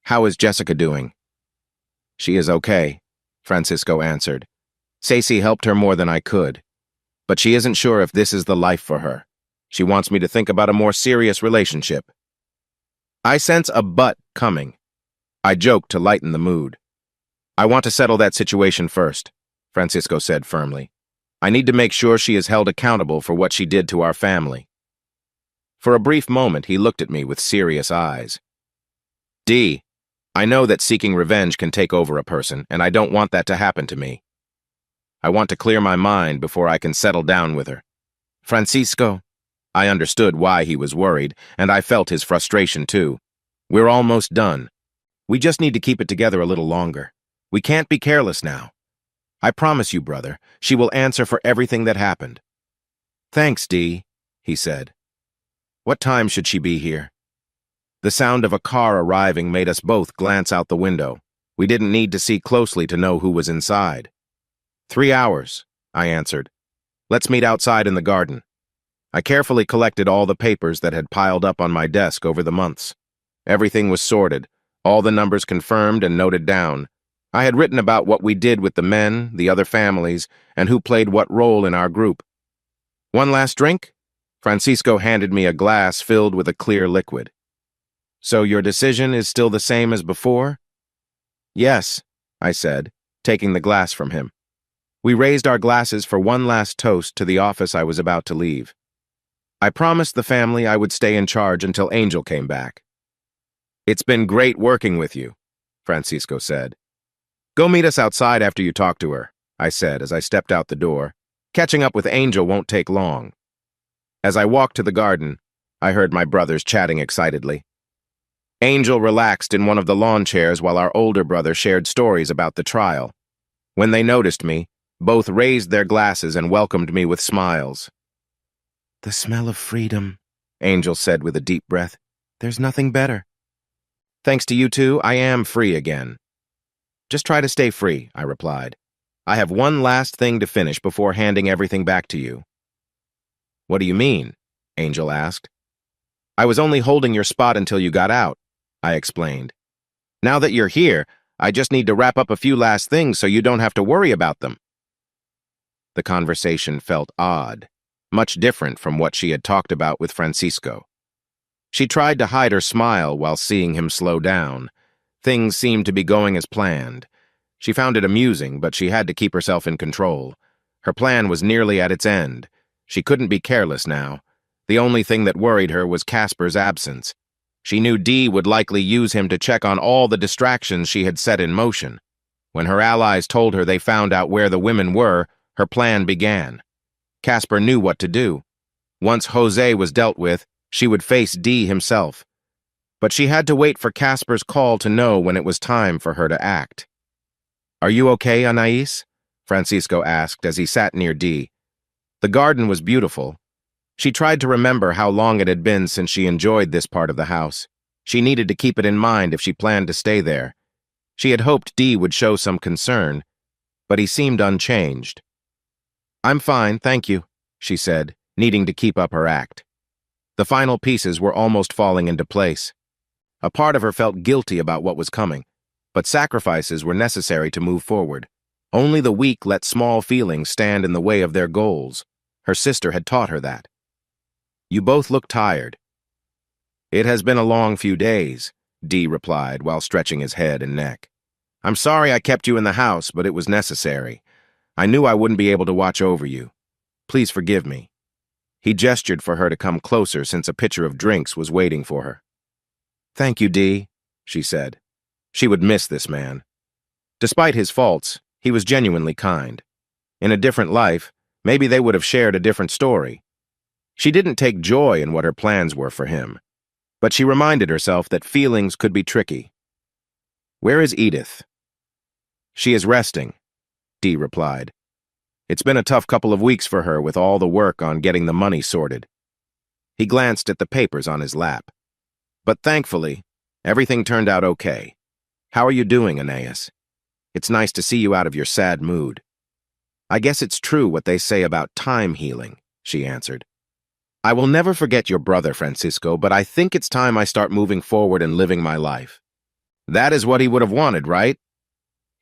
How is Jessica doing? She is okay, Francisco answered. Ceci helped her more than I could. But she isn't sure if this is the life for her. She wants me to think about a more serious relationship. I sense a but coming. I joked to lighten the mood. I want to settle that situation first, Francisco said firmly. I need to make sure she is held accountable for what she did to our family. For a brief moment, he looked at me with serious eyes. Dee, I know that seeking revenge can take over a person, and I don't want that to happen to me. I want to clear my mind before I can settle down with her. Francisco, I understood why he was worried, and I felt his frustration too. We're almost done. We just need to keep it together a little longer. We can't be careless now. I promise you, brother, she will answer for everything that happened. Thanks, Dee, he said. What time should she be here? The sound of a car arriving made us both glance out the window. We didn't need to see closely to know who was inside. 3 hours, I answered. Let's meet outside in the garden. I carefully collected all the papers that had piled up on my desk over the months. Everything was sorted, all the numbers confirmed and noted down. I had written about what we did with the men, the other families, and who played what role in our group. One last drink? Francisco handed me a glass filled with a clear liquid. So your decision is still the same as before? Yes, I said, taking the glass from him. We raised our glasses for one last toast to the office I was about to leave. I promised the family I would stay in charge until Angel came back. It's been great working with you, Francisco said. Go meet us outside after you talk to her, I said as I stepped out the door. Catching up with Angel won't take long. As I walked to the garden, I heard my brothers chatting excitedly. Angel relaxed in one of the lawn chairs while our older brother shared stories about the trial. When they noticed me, both raised their glasses and welcomed me with smiles. The smell of freedom, Angel said with a deep breath. There's nothing better. Thanks to you two, I am free again. Just try to stay free, I replied. I have one last thing to finish before handing everything back to you. What do you mean? Angel asked. I was only holding your spot until you got out, I explained. Now that you're here, I just need to wrap up a few last things so you don't have to worry about them. The conversation felt odd, much different from what she had talked about with Francisco. She tried to hide her smile while seeing him slow down. Things seemed to be going as planned. She found it amusing, but she had to keep herself in control. Her plan was nearly at its end. She couldn't be careless now. The only thing that worried her was Casper's absence. She knew Dee would likely use him to check on all the distractions she had set in motion. When her allies told her they found out where the women were, her plan began. Casper knew what to do. Once Jose was dealt with, she would face Dee himself. But she had to wait for Casper's call to know when it was time for her to act. Are you okay, Anais? Francisco asked as he sat near Dee. The garden was beautiful. She tried to remember how long it had been since she enjoyed this part of the house. She needed to keep it in mind if she planned to stay there. She had hoped Dee would show some concern, but he seemed unchanged. I'm fine, thank you, she said, needing to keep up her act. The final pieces were almost falling into place. A part of her felt guilty about what was coming, but sacrifices were necessary to move forward. Only the weak let small feelings stand in the way of their goals. Her sister had taught her that. You both look tired. It has been a long few days, Dee replied while stretching his head and neck. I'm sorry I kept you in the house, but it was necessary. I knew I wouldn't be able to watch over you. Please forgive me. He gestured for her to come closer since a pitcher of drinks was waiting for her. Thank you, Dee, she said. She would miss this man. Despite his faults, he was genuinely kind. In a different life, maybe they would have shared a different story. She didn't take joy in what her plans were for him, but she reminded herself that feelings could be tricky. Where is Edith? She is resting, Dee replied. It's been a tough couple of weeks for her with all the work on getting the money sorted. He glanced at the papers on his lap. But thankfully, everything turned out okay. How are you doing, Aeneas? It's nice to see you out of your sad mood. I guess it's true what they say about time healing, she answered. I will never forget your brother, Francisco, but I think it's time I start moving forward and living my life. That is what he would have wanted, right?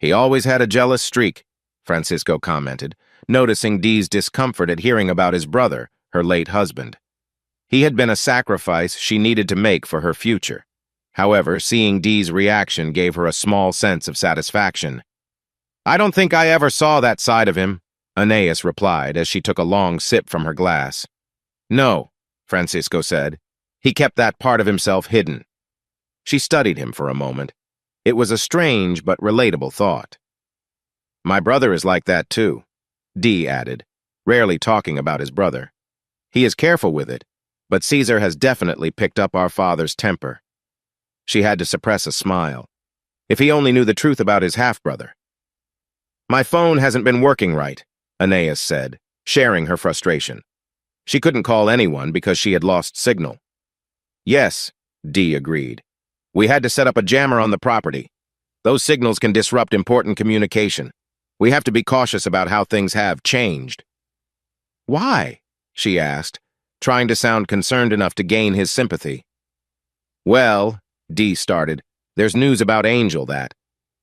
He always had a jealous streak, Francisco commented, noticing Dee's discomfort at hearing about his brother, her late husband. He had been a sacrifice she needed to make for her future. However, seeing Dee's reaction gave her a small sense of satisfaction. I don't think I ever saw that side of him, Aeneas replied as she took a long sip from her glass. No, Francisco said. He kept that part of himself hidden. She studied him for a moment. It was a strange but relatable thought. My brother is like that too, Dee added, rarely talking about his brother. He is careful with it, but Caesar has definitely picked up our father's temper. She had to suppress a smile. If he only knew the truth about his half-brother. My phone hasn't been working right, Aeneas said, sharing her frustration. She couldn't call anyone because she had lost signal. Yes, Dee agreed. We had to set up a jammer on the property. Those signals can disrupt important communication. We have to be cautious about how things have changed. Why? She asked, trying to sound concerned enough to gain his sympathy. Well, Dee started, there's news about Angel that.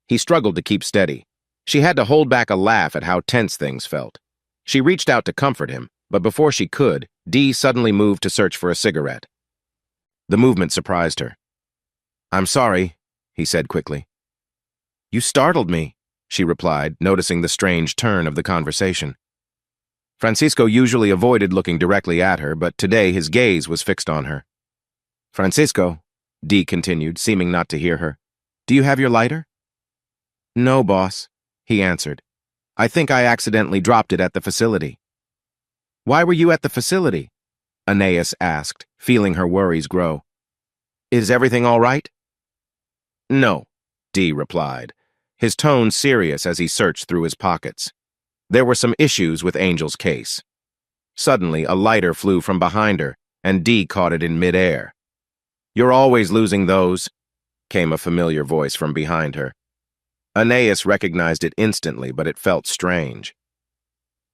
He struggled to keep steady. She had to hold back a laugh at how tense things felt. She reached out to comfort him, but before she could, Dee suddenly moved to search for a cigarette. The movement surprised her. I'm sorry, he said quickly. You startled me, she replied, noticing the strange turn of the conversation. Francisco usually avoided looking directly at her, but today his gaze was fixed on her. Francisco, Dee continued, seeming not to hear her, do you have your lighter? No, boss, he answered. I think I accidentally dropped it at the facility. Why were you at the facility? Aeneas asked, feeling her worries grow. Is everything all right? No, Dee replied, his tone serious as he searched through his pockets. There were some issues with Angel's case. Suddenly, a lighter flew from behind her, and Dee caught it in midair. You're always losing those, came a familiar voice from behind her. Aeneas recognized it instantly, but it felt strange.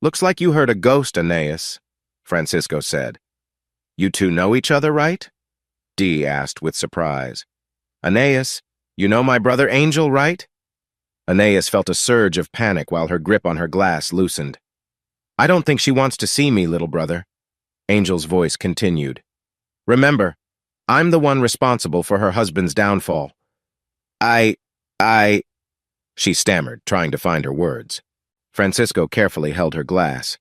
Looks like you heard a ghost, Aeneas, Francisco said. You two know each other, right? Dee asked with surprise. Aeneas, you know my brother Angel, right? Aeneas felt a surge of panic while her grip on her glass loosened. I don't think she wants to see me, little brother. Angel's voice continued. Remember, I'm the one responsible for her husband's downfall. She stammered, trying to find her words. Francisco carefully held her glass.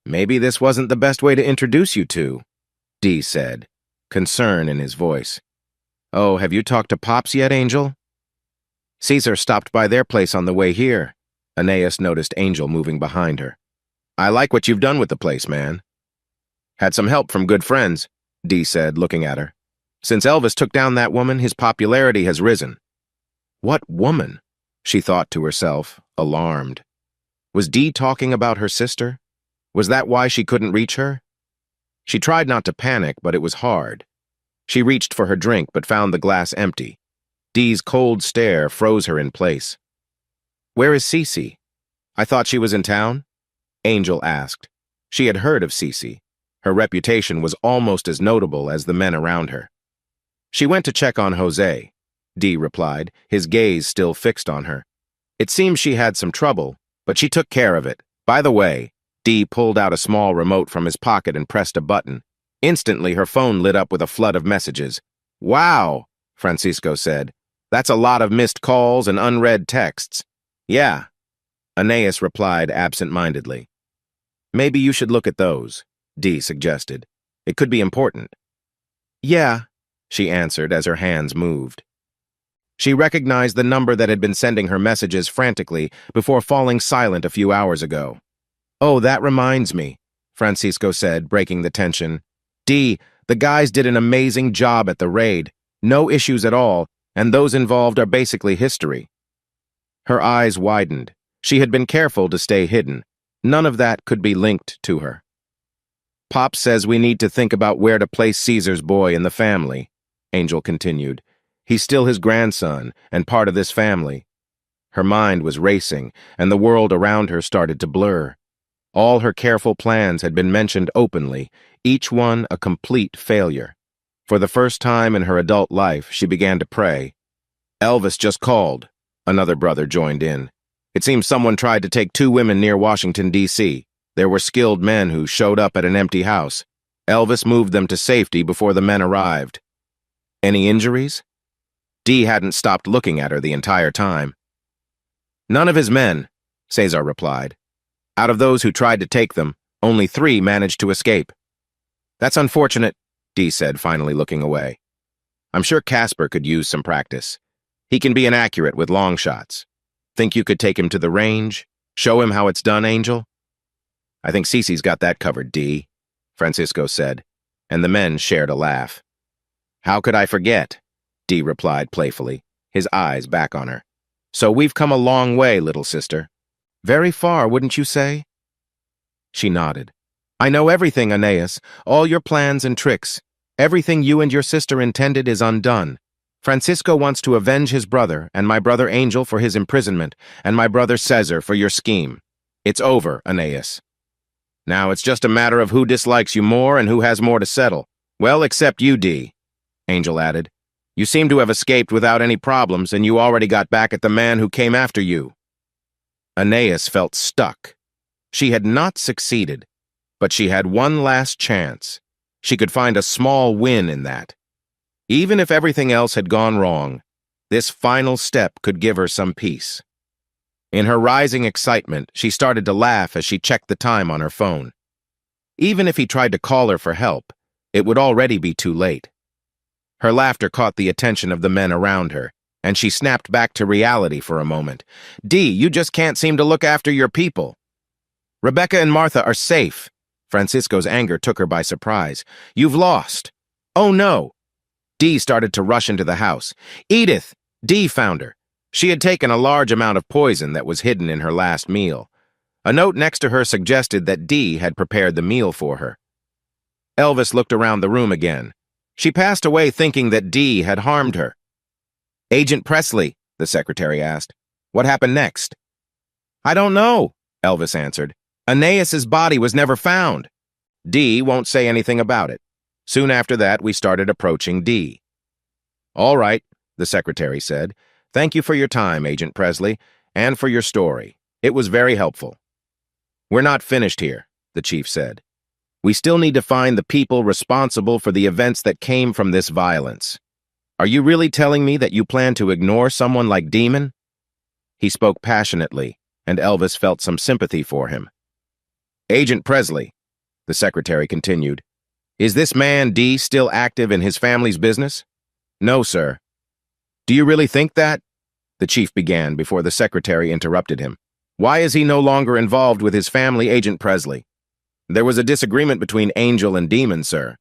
Maybe this wasn't the best way to introduce you two, Dee said, concern in his voice. Oh, have you talked to Pops yet, Angel? Caesar stopped by their place on the way here. Aeneas noticed Angel moving behind her. I like what you've done with the place, man. Had some help from good friends, Dee said, looking at her. Since Elvis took down that woman, his popularity has risen. What woman? She thought to herself, alarmed. Was Dee talking about her sister? Was that why she couldn't reach her? She tried not to panic, but it was hard. She reached for her drink, but found the glass empty. Dee's cold stare froze her in place. Where is Cece? I thought she was in town? Angel asked. She had heard of Cece. Her reputation was almost as notable as the men around her. She went to check on Jose, Dee replied, his gaze still fixed on her. It seems she had some trouble, but she took care of it. By the way, Dee pulled out a small remote from his pocket and pressed a button. Instantly, her phone lit up with a flood of messages. "Wow," Francisco said. "That's a lot of missed calls and unread texts." "Yeah," Aeneas replied absent-mindedly. "Maybe you should look at those," Dee suggested. "It could be important." "Yeah," she answered as her hands moved. She recognized the number that had been sending her messages frantically before falling silent a few hours ago. "Oh, that reminds me," Francisco said, breaking the tension. "Dee, the guys did an amazing job at the raid. No issues at all, and those involved are basically history." Her eyes widened. She had been careful to stay hidden. None of that could be linked to her. "Pop says we need to think about where to place Caesar's boy in the family," Angel continued. "He's still his grandson and part of this family." Her mind was racing, and the world around her started to blur. All her careful plans had been mentioned openly, each one a complete failure. For the first time in her adult life, she began to pray. "Elvis just called," another brother joined in. "It seems someone tried to take 2 women near Washington, D.C. There were skilled men who showed up at an empty house. Elvis moved them to safety before the men arrived." "Any injuries?" Dee hadn't stopped looking at her the entire time. "None of his men," Cesar replied. "Out of those who tried to take them, only 3 managed to escape." "That's unfortunate," Dee said, finally looking away. "I'm sure Casper could use some practice. He can be inaccurate with long shots. Think you could take him to the range? Show him how it's done, Angel?" "I think Cece's got that covered, Dee," Francisco said, and the men shared a laugh. "How could I forget?" Dee replied playfully, his eyes back on her. "So we've come a long way, little sister." "Very far, wouldn't you say?" She nodded. "I know everything, Aeneas, all your plans and tricks. Everything you and your sister intended is undone. Francisco wants to avenge his brother, and my brother Angel for his imprisonment, and my brother Cesar for your scheme. It's over, Aeneas. Now it's just a matter of who dislikes you more and who has more to settle. Well, except you, Dee," Angel added. "You seem to have escaped without any problems, and you already got back at the man who came after you." Aeneas felt stuck. She had not succeeded, but she had one last chance. She could find a small win in that. Even if everything else had gone wrong, this final step could give her some peace. In her rising excitement, she started to laugh as she checked the time on her phone. Even if he tried to call her for help, it would already be too late. Her laughter caught the attention of the men around her, and she snapped back to reality for a moment. "Dee, you just can't seem to look after your people." "Rebecca and Martha are safe." Francisco's anger took her by surprise. "You've lost." "Oh, no." Dee started to rush into the house. "Edith!" Dee found her. She had taken a large amount of poison that was hidden in her last meal. A note next to her suggested that Dee had prepared the meal for her. Elvis looked around the room again. She passed away thinking that Dee had harmed her. "Agent Presley," the secretary asked, "what happened next?" "I don't know," Elvis answered. "Aeneas's body was never found." Dee won't say anything about it. Soon after that, we started approaching Dee. "All right," the secretary said. "Thank you for your time, Agent Presley, and for your story. It was very helpful." "We're not finished here," the chief said. "We still need to find the people responsible for the events that came from this violence. Are you really telling me that you plan to ignore someone like Demon?" He spoke passionately, and Elvis felt some sympathy for him. "Agent Presley," the secretary continued, "is this man Dee still active in his family's business?" "No, sir." "Do you really think that?" the chief began before the secretary interrupted him. "Why is he no longer involved with his family, Agent Presley?" "There was a disagreement between Angel and Demon, sir."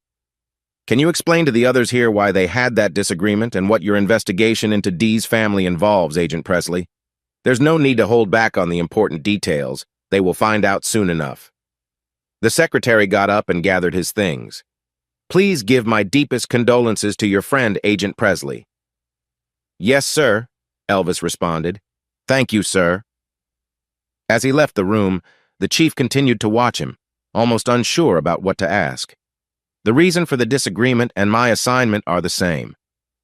"Can you explain to the others here why they had that disagreement and what your investigation into Dee's family involves, Agent Presley? There's no need to hold back on the important details. They will find out soon enough." The secretary got up and gathered his things. "Please give my deepest condolences to your friend, Agent Presley." "Yes, sir," Elvis responded. "Thank you, sir." As he left the room, the chief continued to watch him, almost unsure about what to ask. "The reason for the disagreement and my assignment are the same.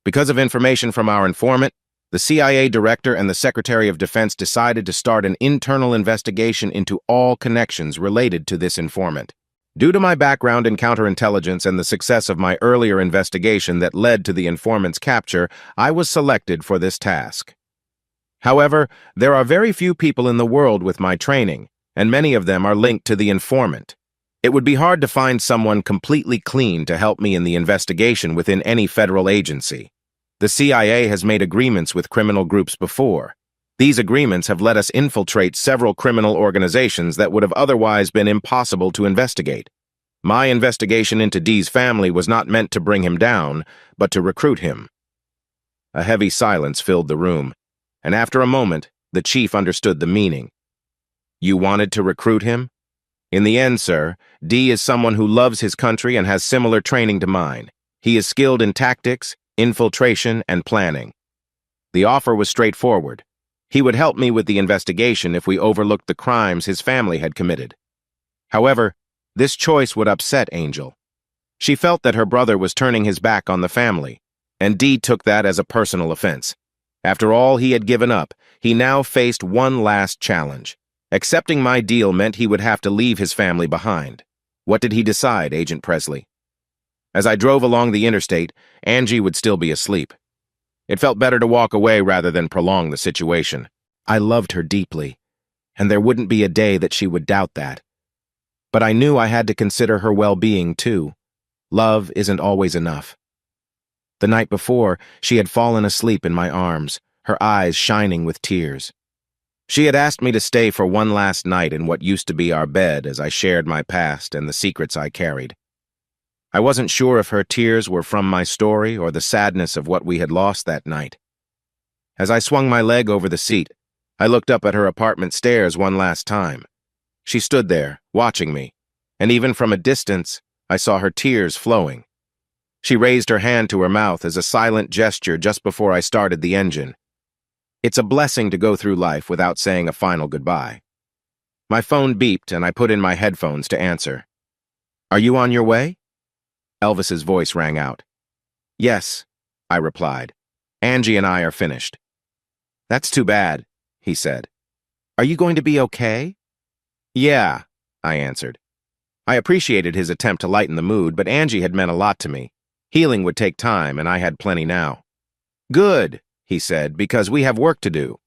Because of information from our informant, the CIA director and the Secretary of Defense decided to start an internal investigation into all connections related to this informant. Due to my background in counterintelligence and the success of my earlier investigation that led to the informant's capture, I was selected for this task. However, there are very few people in the world with my training, and many of them are linked to the informant. It would be hard to find someone completely clean to help me in the investigation within any federal agency. The CIA has made agreements with criminal groups before. These agreements have let us infiltrate several criminal organizations that would have otherwise been impossible to investigate. My investigation into Dee's family was not meant to bring him down, but to recruit him. A heavy silence filled the room, and after a moment, the chief understood the meaning. You wanted to recruit him? In the end, sir, Dee is someone who loves his country and has similar training to mine. He is skilled in tactics, infiltration, and planning. The offer was straightforward. He would help me with the investigation if we overlooked the crimes his family had committed. However, this choice would upset Angel. She felt that her brother was turning his back on the family, and Dee took that as a personal offense. After all he had given up, he now faced one last challenge. Accepting my deal meant he would have to leave his family behind. What did he decide, Agent Presley? As I drove along the interstate, Angie would still be asleep. It felt better to walk away rather than prolong the situation. I loved her deeply, and there wouldn't be a day that she would doubt that. But I knew I had to consider her well-being, too. Love isn't always enough. The night before, she had fallen asleep in my arms, her eyes shining with tears. She had asked me to stay for one last night in what used to be our bed as I shared my past and the secrets I carried. I wasn't sure if her tears were from my story or the sadness of what we had lost that night. As I swung my leg over the seat, I looked up at her apartment stairs one last time. She stood there, watching me, and even from a distance, I saw her tears flowing. She raised her hand to her mouth as a silent gesture just before I started the engine. It's a blessing to go through life without saying a final goodbye. My phone beeped and I put in my headphones to answer. Are you on your way? Elvis's voice rang out. Yes, I replied. Angie and I are finished. That's too bad, he said. Are you going to be okay? Yeah, I answered. I appreciated his attempt to lighten the mood, but Angie had meant a lot to me. Healing would take time, and I had plenty now. Good, he said, because we have work to do.